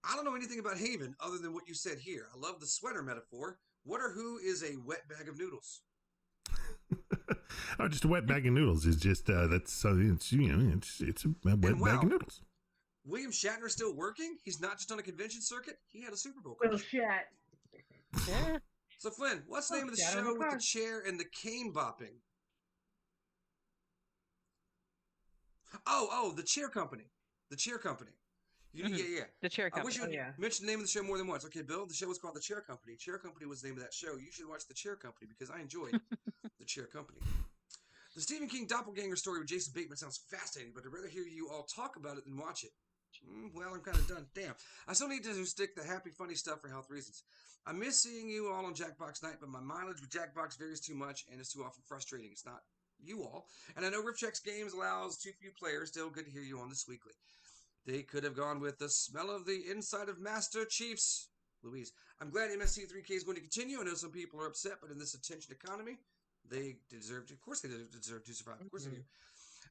I don't know anything about Haven other than what you said here. I love the sweater metaphor. What or who is a wet bag of noodles? Oh, just a wet bag of noodles is just it's a wet bag of noodles. William Shatner still working? He's not just on a convention circuit. He had a Super Bowl Well, commercial. shit. Yeah. So Flynn, what's the name of the Shat on show the with the car. chair and the cane bopping? Oh, the Chair Company. The Chair Company. Yeah. The Chair I wish you Company. had mentioned the name of the show more than once. Okay, Bill, the show was called The Chair Company. Chair Company was the name of that show. You should watch The Chair Company because I enjoyed The Chair Company. The Stephen King doppelganger story with Jason Bateman sounds fascinating, but I'd rather hear you all talk about it than watch it. Well, I'm kind of done. Damn. I still need to stick the happy, funny stuff for health reasons. I miss seeing you all on Jackbox Night, but my mileage with Jackbox varies too much and is too often frustrating. It's not you all. And I know RiffTrax Games allows too few players. Still good to hear you on this weekly. They could have gone with the smell of the inside of Master Chiefs. Louise, I'm glad MSC3K is going to continue. I know some people are upset, but in this attention economy, they deserve to. Of course, they deserve to survive. Of course, they do.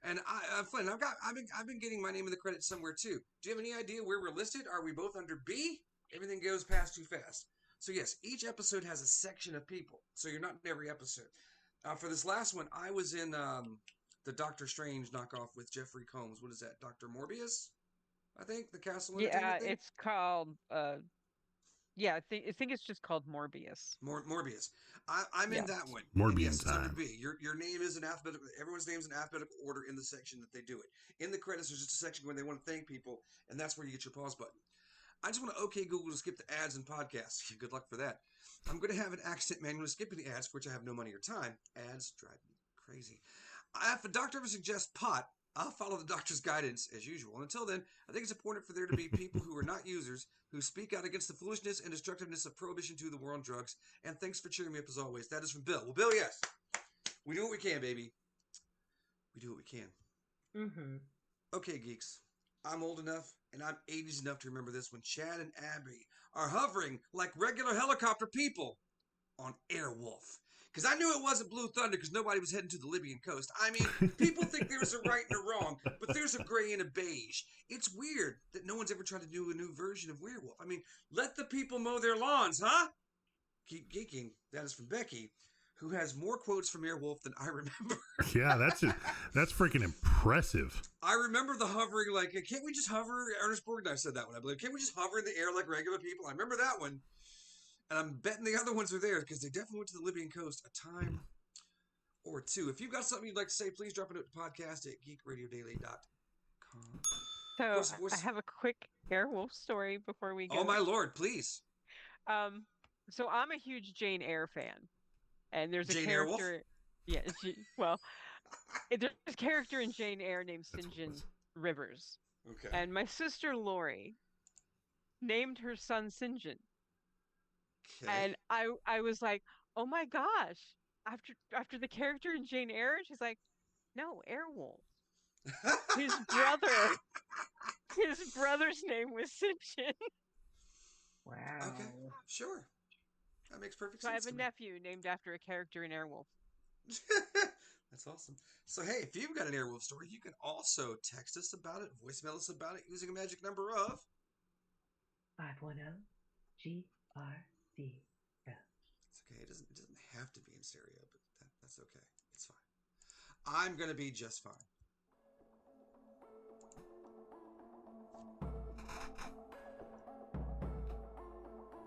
And Flynn, I've been getting my name in the credits somewhere too. Do you have any idea where we're listed? Are we both under B? Everything goes past too fast. So yes, each episode has a section of people. So you're not in every episode. For this last one, I was in the Doctor Strange knockoff with Jeffrey Combs. What is that? Dr. Morbius? I think the Castle Entertainment thing. It's called. I think it's just called Morbius. Morbius. I'm in that one. Morbian yes, it's under time. B. Your name is in alphabetical. Everyone's name's in alphabetical order in the section that they do it. In the credits, there's just a section where they want to thank people, and that's where you get your pause button. I just want to OK Google to skip the ads and podcasts. Good luck for that. I'm going to have an accent manual skipping the ads, for which I have no money or time. Ads drive me crazy. If a doctor ever suggests pot, I'll follow the doctor's guidance as usual. And until then, I think it's important for there to be people who are not users who speak out against the foolishness and destructiveness of prohibition to the war on drugs. And thanks for cheering me up as always. That is from Bill. Well, Bill, yes. We do what we can, baby. We do what we can. Mm-hmm. Okay, geeks. I'm old enough and I'm 80s enough to remember this when Chad and Abby are hovering like regular helicopter people on Airwolf. Because I knew it wasn't Blue Thunder because nobody was heading to the Libyan coast. I mean, people think there's a right and a wrong, but there's a gray and a beige. It's weird that no one's ever tried to do a new version of Werewolf. I mean, let the people mow their lawns, huh? Keep geeking. That is from Becky, who has more quotes from Airwolf than I remember. Yeah, that's freaking impressive. I remember the hovering, like, can't we just hover? Ernest Borgnine said that one, I believe. Can't we just hover in the air like regular people? I remember that one. And I'm betting the other ones are there because they definitely went to the Libyan coast a time or two. If you've got something you'd like to say, please drop it at the podcast at geekradiodaily.com. So I have a quick Airwolf story before we go. Oh, my Lord, please. So I'm a huge Jane Eyre fan. And there's a Jane character... Airwolf? There's a character in Jane Eyre named St. John Rivers. Okay. And my sister Lori named her son St. John. Okay. And I was like, oh my gosh, after the character in Jane Eyre, she's like, no, Airwolf. His brother's name was Simpson. Wow. Okay, sure. That makes perfect So sense. I have a nephew named after a character in Airwolf. That's awesome. So hey, if you've got an Airwolf story, you can also text us about it, voicemail us about it using a magic number of 510 GRD. It's okay. It doesn't have to be in stereo, but that's okay. It's fine. I'm gonna be just fine.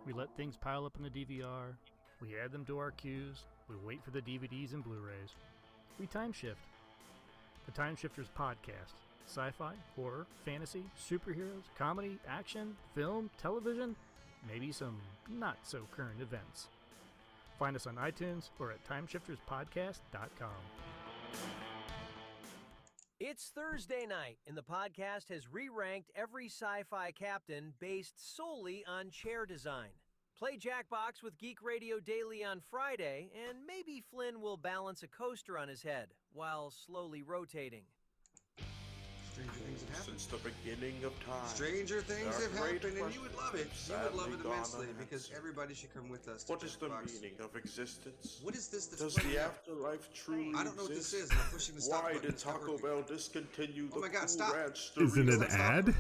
We let things pile up in the DVR. We add them to our queues. We wait for the DVDs and Blu-rays. We time shift. The Time Shifters podcast. Sci-fi, horror, fantasy, superheroes, comedy, action, film, television, maybe some not-so-current events. Find us on iTunes or at timeshifterspodcast.com. It's Thursday night, and the podcast has re-ranked every sci-fi captain based solely on chair design. Play Jackbox with Geek Radio Daily on Friday, and maybe Flynn will balance a coaster on his head while slowly rotating. Stranger things have happened. Since the beginning of time. Stranger things have happened, and you would love it. You would love it sadly immensely gone because everybody should come with us. What is the Jackbox. meaning of existence? What is this? Does playing the out? afterlife truly I don't know what this exist? is. And I'm pushing the stop Why button. did It's not Taco working. Bell discontinue the Oh my God, Cool stop. Ranch Is it Doritos? an ad?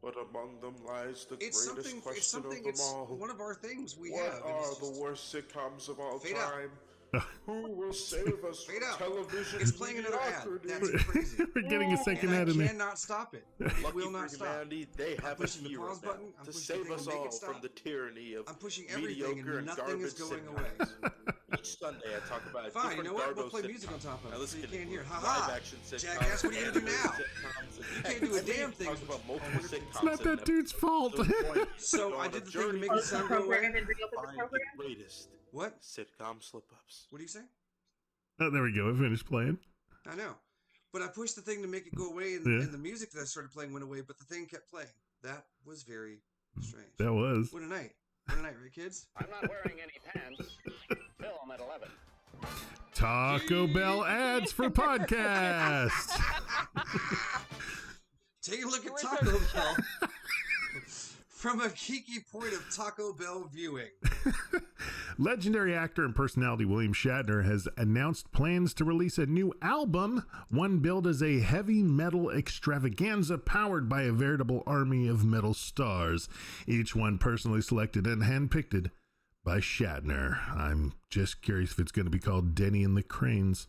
But among them lies the It's greatest something. question It's something. of them It's all. one of our things we What have. and are it's the just worst sitcoms of all fade out. time? Who will save us Straight from up. television? It's playing another ad. That's crazy. We're getting a second And I ad in there. cannot stop it. It Lucky will for not stop. humanity, they I'm have a pushing the hero pause now button. I'm to pushing save the us thing to make all it stop. from the tyranny of I'm pushing everything mediocre and and nothing is garbage going away. sitcoms. Each Sunday I talk about a Fine, different you know what? We'll Garbo play sitcom. music on top of Now it listen so you to can't me. hear. Ha-ha! Live-action sitcoms, Jackass, what are you gonna do animated now? sitcoms, and You heck, can't do a I may damn even thing. talk about multiple sitcoms It's not in that an dude's fault. episode. So join us. So Go I on did a the thing to journey make to the sound go away. and reopen the find program. the greatest What? sitcom slip-ups. What do you say? Oh, there we go. It finished playing. I know. But I pushed the thing to make it go away, and, Yeah. and the music that I started playing went away, but the thing kept playing. That was very strange. That was. What a night. What a night, right, kids? I'm not wearing any pants. Film at 11. Taco Bell ads for podcasts. Take a look at Where's Taco our Bell from a geeky point of Taco Bell viewing. Legendary actor and personality William Shatner has announced plans to release a new album, one billed as a heavy metal extravaganza powered by a veritable army of metal stars, each one personally selected and handpicked by Shatner. I'm just curious if it's going to be called Denny and the Cranes.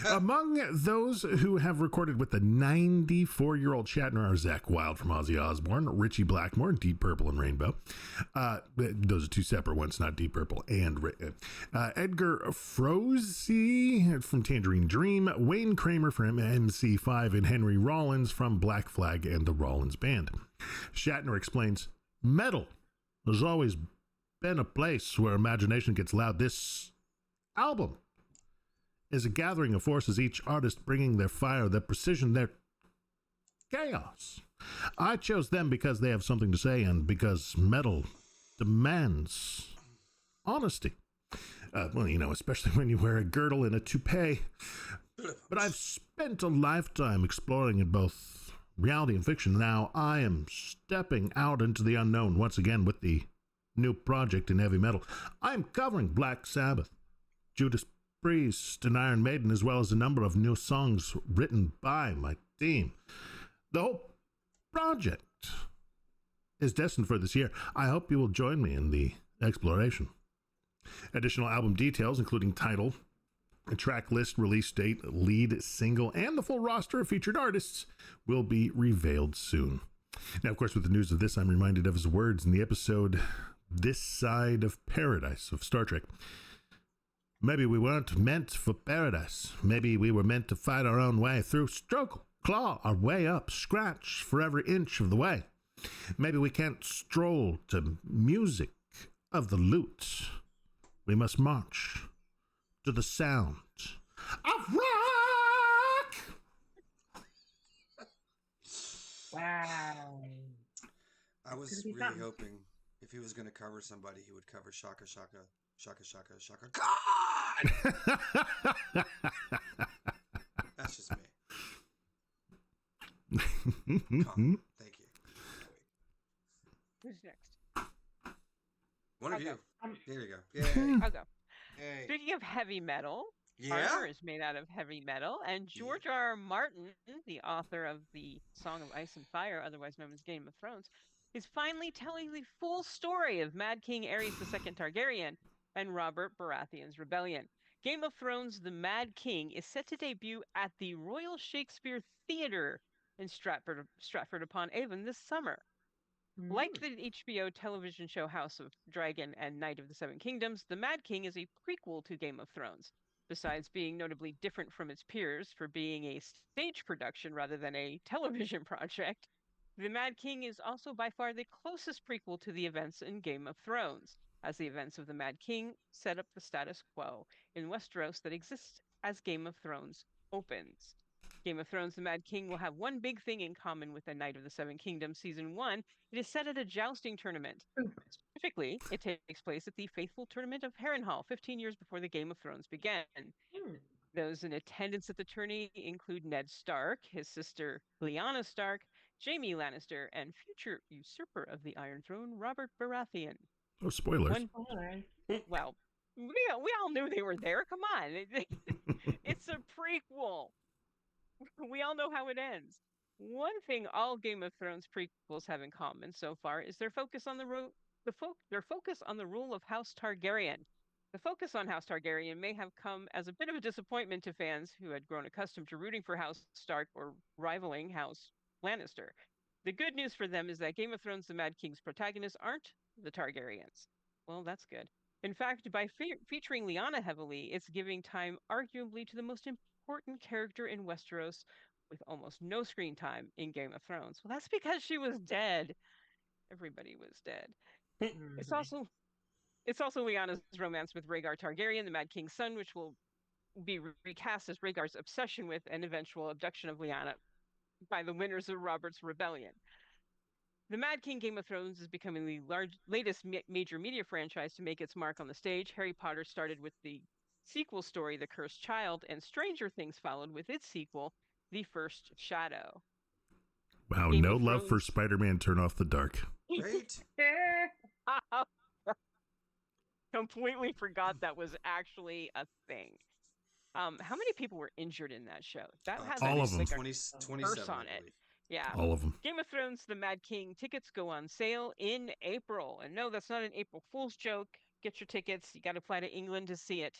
Among those who have recorded with the 94-year-old Shatner are Zakk Wylde from Ozzy Osbourne, Richie Blackmore, Deep Purple and Rainbow. Those are two separate ones, not Deep Purple and Edgar Froese from Tangerine Dream, Wayne Kramer from MC5, and Henry Rollins from Black Flag and the Rollins Band. Shatner explains, "Metal has always been a place where imagination gets loud. This album is a gathering of forces, each artist bringing their fire, their precision, their chaos. I chose them because they have something to say and because metal demands honesty. Well, you know, especially when you wear a girdle and a toupee. But I've spent a lifetime exploring in both reality and fiction. Now I am stepping out into the unknown once again with the new project in heavy metal. I'm covering Black Sabbath, Judas Priest, and Iron Maiden, as well as a number of new songs written by my team. The whole project is destined for this year. I hope you will join me in the exploration." Additional album details, including title, a track list, release date, lead single, and the full roster of featured artists, will be revealed soon. Now, of course, with the news of this, I'm reminded of his words in the episode This Side of Paradise of Star Trek. "Maybe we weren't meant for paradise. Maybe we were meant to fight our own way through, struggle, claw our way up, scratch for every inch of the way. Maybe we can't stroll to music of the lute. We must march to the sound of rock." Wow. I was It's gonna be really fun. hoping if he was going to cover somebody, he would cover Shaka Shaka, Shaka Shaka, Shaka. God! That's just me. Come. Thank you. Who's next? One of I'll you. go. There you go. Yay. I'll go. Yay. Speaking of heavy metal, Yeah? armor is made out of heavy metal, and George R. R. Martin, the author of the Song of Ice and Fire, otherwise known as Game of Thrones, is finally telling the full story of Mad King Aerys II Targaryen and Robert Baratheon's rebellion. Game of Thrones: The Mad King is set to debut at the Royal Shakespeare Theatre in Stratford-upon-Avon this summer. Like the HBO television show House of Dragon and Knight of the Seven Kingdoms, The Mad King is a prequel to Game of Thrones. Besides being notably different from its peers for being a stage production rather than a television project, The Mad King is also by far the closest prequel to the events in Game of Thrones, as the events of The Mad King set up the status quo in Westeros that exists as Game of Thrones opens. Game of Thrones: The Mad King will have one big thing in common with The Knight of the Seven Kingdoms Season 1. It is set at a jousting tournament. Specifically, it takes place at the Faithful Tournament of Harrenhal, 15 years before the Game of Thrones began. Those in attendance at the tourney include Ned Stark, his sister Lyanna Stark, Jaime Lannister, and future usurper of the Iron Throne, Robert Baratheon. Oh, spoilers. Well, we all knew they were there. Come on. It's a prequel. We all know how it ends. One thing all Game of Thrones prequels have in common so far is their focus on the rule of House Targaryen. The focus on House Targaryen may have come as a bit of a disappointment to fans who had grown accustomed to rooting for House Stark or rivaling House Lannister. The good news for them is that Game of Thrones' The Mad King's protagonists aren't the Targaryens. Well, that's good. In fact, by featuring Lyanna heavily, it's giving time arguably to the most important character in Westeros with almost no screen time in Game of Thrones. Well, that's because she was dead. Everybody was dead. It's also Lyanna's romance with Rhaegar Targaryen, the Mad King's son, which will be recast as Rhaegar's obsession with and eventual abduction of Lyanna by the winners of Robert's Rebellion. The Mad King Game of Thrones is becoming the latest major media franchise to make its mark on the stage. Harry Potter started with the sequel story, The Cursed Child, and Stranger Things followed with its sequel, The First Shadow. Wow, Game no of love for Thrones- Spider-Man Turn Off the Dark. Right? Completely forgot that was actually a thing. How many people were injured in that show? That has all of them. like a 27, curse I on it. believe. Yeah. All of them. Game of Thrones, The Mad King tickets go on sale in April. And no, that's not an April Fool's joke. Get your tickets. You got to fly to England to see it.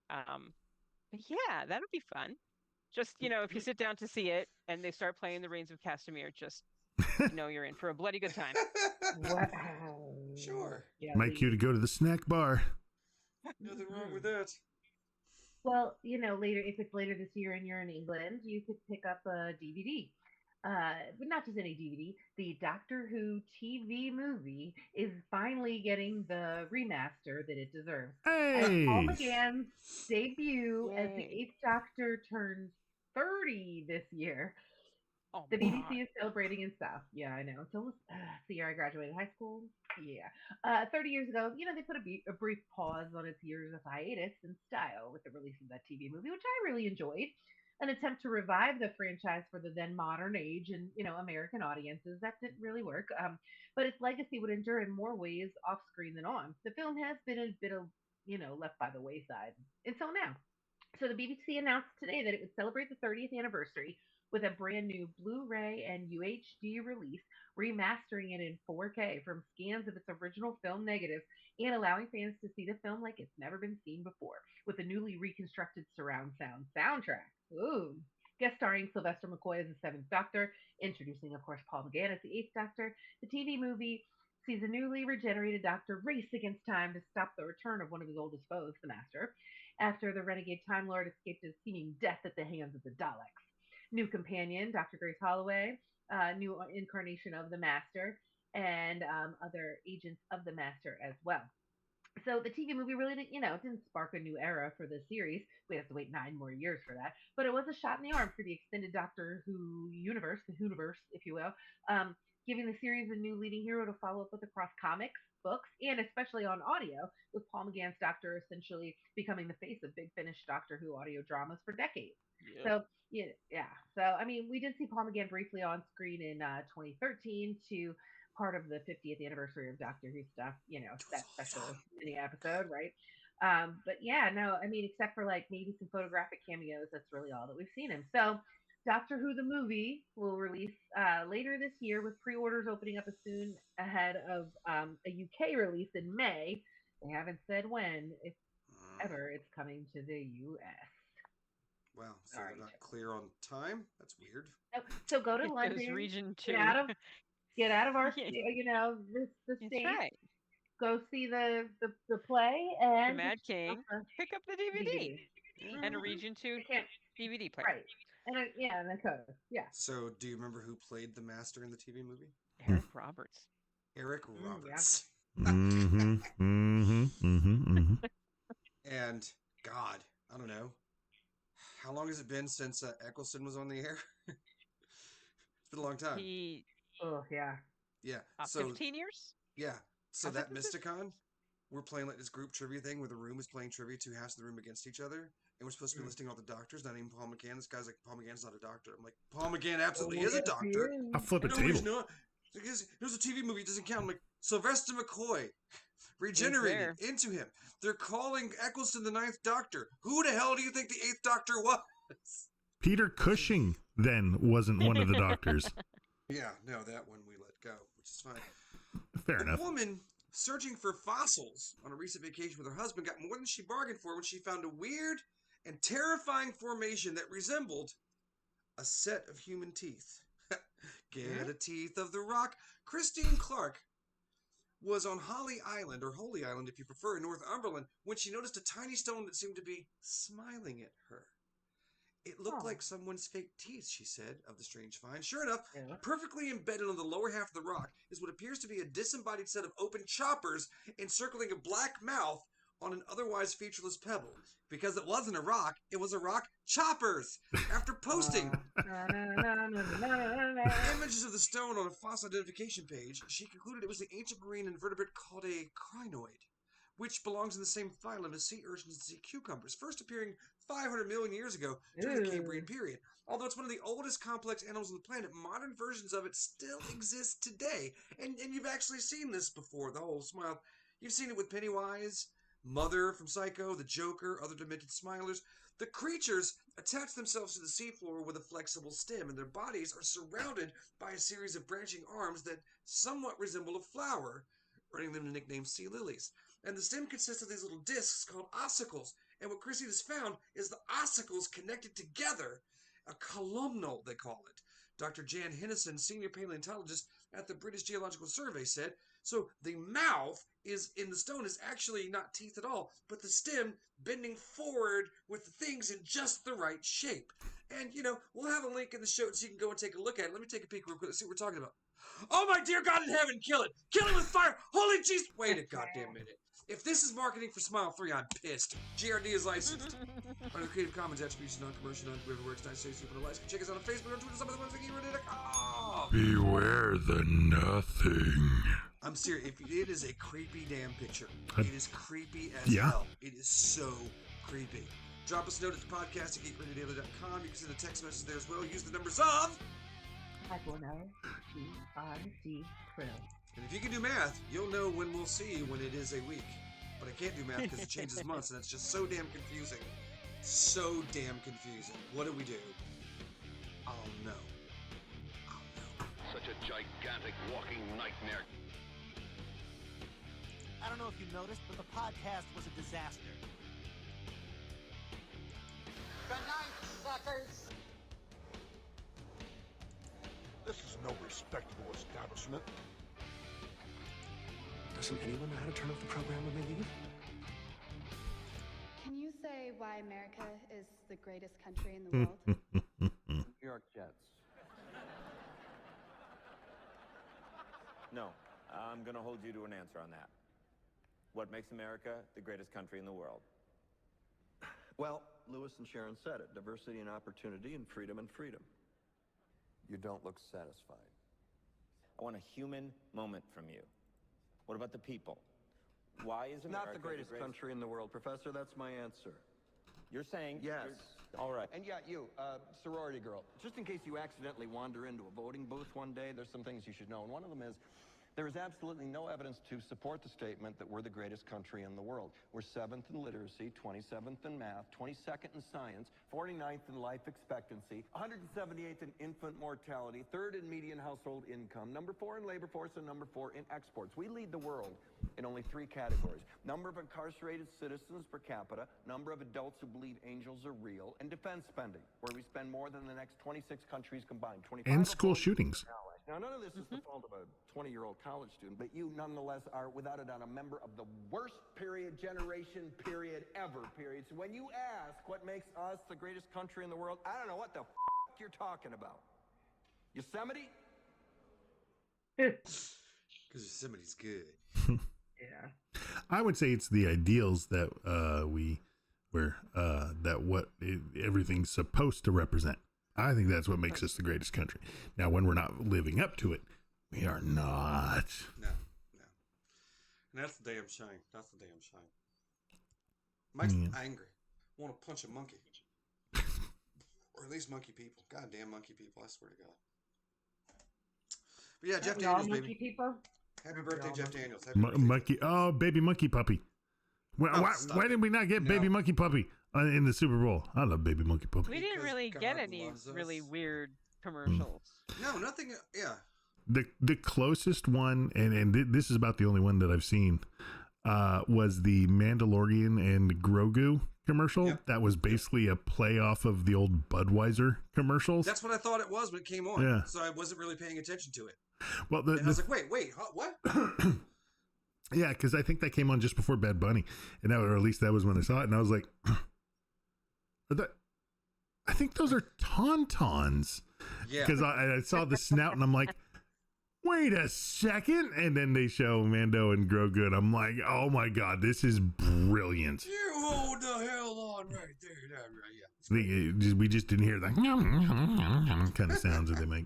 But yeah, that'll be fun. Just, if you sit down to see it and they start playing The Reigns of Castamere, just you're in for a bloody good time. Wow. Sure. Yeah, Might cue to go to the snack bar. Nothing wrong with that. Well, later, if it's later this year and you're in England, you could pick up a DVD. But not just any DVD. The Doctor Who TV movie is finally getting the remaster that it deserves. As Paul Hey! McGann's debut as the Yay. 8th Doctor turns 30 this year. Oh, The my. BBC is celebrating and stuff. Yeah, I know. It's almost the year I graduated high school. Yeah. 30 years ago, they put a brief pause on its years of hiatus in style with the release of that TV movie, which I really enjoyed. An attempt to revive the franchise for the then modern age and, American audiences. That didn't really work. But its legacy would endure in more ways off screen than on. The film has been a bit of, left by the wayside until now. So the BBC announced today that it would celebrate the 30th anniversary with a brand new Blu-ray and UHD release, remastering it in 4K from scans of its original film negatives and allowing fans to see the film like it's never been seen before, with a newly reconstructed surround sound soundtrack. Ooh. Guest starring Sylvester McCoy as the 7th Doctor, introducing, of course, Paul McGann as the 8th Doctor. The TV movie sees a newly regenerated Doctor race against time to stop the return of one of his oldest foes, the Master, after the renegade Time Lord escaped his seeming death at the hands of the Daleks. New companion, Dr. Grace Holloway, new incarnation of the Master, and other agents of the Master as well. So the TV movie really didn't spark a new era for the series. We have to wait 9 more years for that. But it was a shot in the arm for the extended Doctor Who universe, the Whoniverse, if you will, giving the series a new leading hero to follow up with across comics, books, and especially on audio, with Paul McGann's Doctor essentially becoming the face of Big Finish Doctor Who audio dramas for decades. Yep. So yeah. So we did see Paul McGann briefly on screen in 2013 to part of the 50th anniversary of Doctor Who stuff. That special mini episode, right? But yeah, no, except for like maybe some photographic cameos, that's really all that we've seen him. So Doctor Who the movie will release later this year, with pre-orders opening up as soon ahead of a UK release in May. They haven't said when, if ever, it's coming to the US. Wow, so they're not clear on time? That's weird. So go to It London. goes region 2. Get out of our, Yeah. the That's States. right. Go see the play and The Mad King. Pick up the DVD. And a region 2 DVD player. Right. And and the code. Yeah. So, do you remember who played the Master in the TV movie? Eric Roberts. Eric Roberts. And God, I don't know. How long has it been since Eccleston was on the air? It's been a long time. Yeah. Yeah. 15 years? Yeah. So Has that it been Mysticon, we're playing like this group trivia thing where the room is playing trivia, 2 halves of the room against each other. And we're supposed to be listing all the doctors, not even Paul McGann. This guy's like, Paul McGann's not a doctor. I'm like, Paul McGann absolutely is a doctor. I'll flip a No, table. he's not. There's a TV movie, it doesn't count. I'm like, Sylvester McCoy regenerated into him. They're calling Eccleston the 9th Doctor. Who the hell do you think the 8th Doctor was? Peter Cushing then wasn't one of the doctors. Yeah, no, that one we let go, which is fine. Fair enough. A woman searching for fossils on a recent vacation with her husband, got more than she bargained for when she found a weird and terrifying formation that resembled a set of human teeth. Get a teeth of the rock. Christine Clark was on Holly Island, or Holy Island if you prefer, in Northumberland, when she noticed a tiny stone that seemed to be smiling at her. It looked like someone's fake teeth, she said, of the strange find. Sure enough, perfectly embedded on the lower half of the rock is what appears to be a disembodied set of open choppers encircling a black mouth on an otherwise featureless pebble. Because it wasn't a rock, it was a rock choppers. After posting images of the stone on a fossil identification page, she concluded it was the ancient marine invertebrate called a crinoid, which belongs in the same phylum as sea urchins and sea cucumbers, first appearing 500 million years ago during the Cambrian period. Although it's one of the oldest complex animals on the planet, modern versions of it still exist today. And you've actually seen this before, the whole smile. You've seen it with Pennywise, Mother from Psycho, the Joker, other demented smilers. The creatures attach themselves to the seafloor with a flexible stem, and their bodies are surrounded by a series of branching arms that somewhat resemble a flower, earning them the nickname sea lilies. And the stem consists of these little discs called ossicles. And what Chrissy has found is the ossicles connected together, a columnal, they call it. Dr. Jan Hennison, senior paleontologist at the British Geological Survey, said, so the mouth is in the stone is actually not teeth at all, but the stem bending forward with the things in just the right shape. And, we'll have a link in the show so you can go and take a look at it. Let me take a peek real quick. Let's see what we're talking about. Oh, my dear God in heaven, kill it! Kill it with fire! Holy Jesus! Wait a goddamn minute. If this is marketing for Smile 3, I'm pissed. GRD is licensed. Under Creative Commons Attribution, non-commercial, non-derivative works, not safe, super license. Check us out on Facebook, on Twitter, some of the ones that GRD.com. Beware the nothing. I'm serious. It is a creepy damn picture. It is creepy as hell. It is so creepy. Drop us a note at the podcast at geekradiodaily.com. You can send a text message there as well. Use the numbers of 510-GRD Crew. And if you can do math, you'll know when we'll see when it is a week. But I can't do math because it changes months, and it's just so damn confusing. So damn confusing. What do we do? I'll know. Such a gigantic walking nightmare. I don't know if you noticed, but the podcast was a disaster. Good night, suckers. This is no respectable establishment. Doesn't anyone know how to turn off the program when they leave? Can you say why America is the greatest country in the world? New York Jets. No, I'm going to hold you to an answer on that. What makes America the greatest country in the world? Well, Lewis and Sharon said it. Diversity and opportunity and freedom and freedom. You don't look satisfied. I want a human moment from you. What about the people? Why is America Not the greatest country in the world, Professor. That's my answer. You're saying... Yes. All right. And yeah, you, sorority girl. Just in case you accidentally wander into a voting booth one day, there's some things you should know. And one of them is, there is absolutely no evidence to support the statement that we're the greatest country in the world. We're 7th in literacy, 27th in math, 22nd in science, 49th in life expectancy, 178th in infant mortality, 3rd in median household income, number 4 in labor force, and number 4 in exports. We lead the world in only 3 categories: number of incarcerated citizens per capita, number of adults who believe angels are real, and defense spending, where we spend more than the next 26 countries combined. 25 And school shootings. Now, none of this is the fault of a 20-year-old college student, but you nonetheless are, without a doubt, a member of the worst generation ever. So when you ask what makes us the greatest country in the world, I don't know what the you're talking about. Yosemite? Because Yosemite's good. Yeah. I would say it's the ideals that everything's supposed to represent. I think that's what makes us the greatest country. Now, when we're not living up to it, we are not. No. And that's the damn shame. Mike's angry. Want to punch a monkey. Or at least monkey people. Goddamn monkey people, I swear to God. But yeah, Jeff Daniels, baby. People? Happy birthday, Jeff Daniels. Monkey. Oh, baby monkey puppy. Why did we not get baby monkey puppy in the Super Bowl? I love baby monkey puppy. We didn't really get any really weird commercials. No, nothing. Yeah. the closest one, and this is about the only one that I've seen, was the Mandalorian and Grogu commercial. Yep. That was basically a play off of the old Budweiser commercials. That's what I thought it was when it came on. Yeah. So I wasn't really paying attention to it. Well, I was like, wait, what? Yeah, because I think that came on just before Bad Bunny, and or at least that was when I saw it, and I was like, I think those are Tauntauns. Yeah. Because I saw the snout, and I'm like, wait a second, and then they show Mando and Grogu, and I'm like, oh my god, this is brilliant. You hold the hell on right there. Yeah. We just didn't hear the kind of sounds that they make.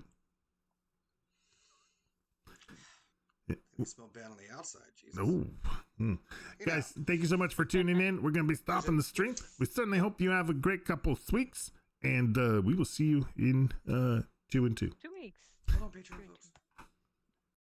They smell bad on the outside, Jesus. Oh. Guys, thank you so much for tuning in. We're going to be stopping the stream. We certainly hope you have a great couple of weeks, and we will see you in 2 and 2. 2 weeks. Hold on, Patreon, folks.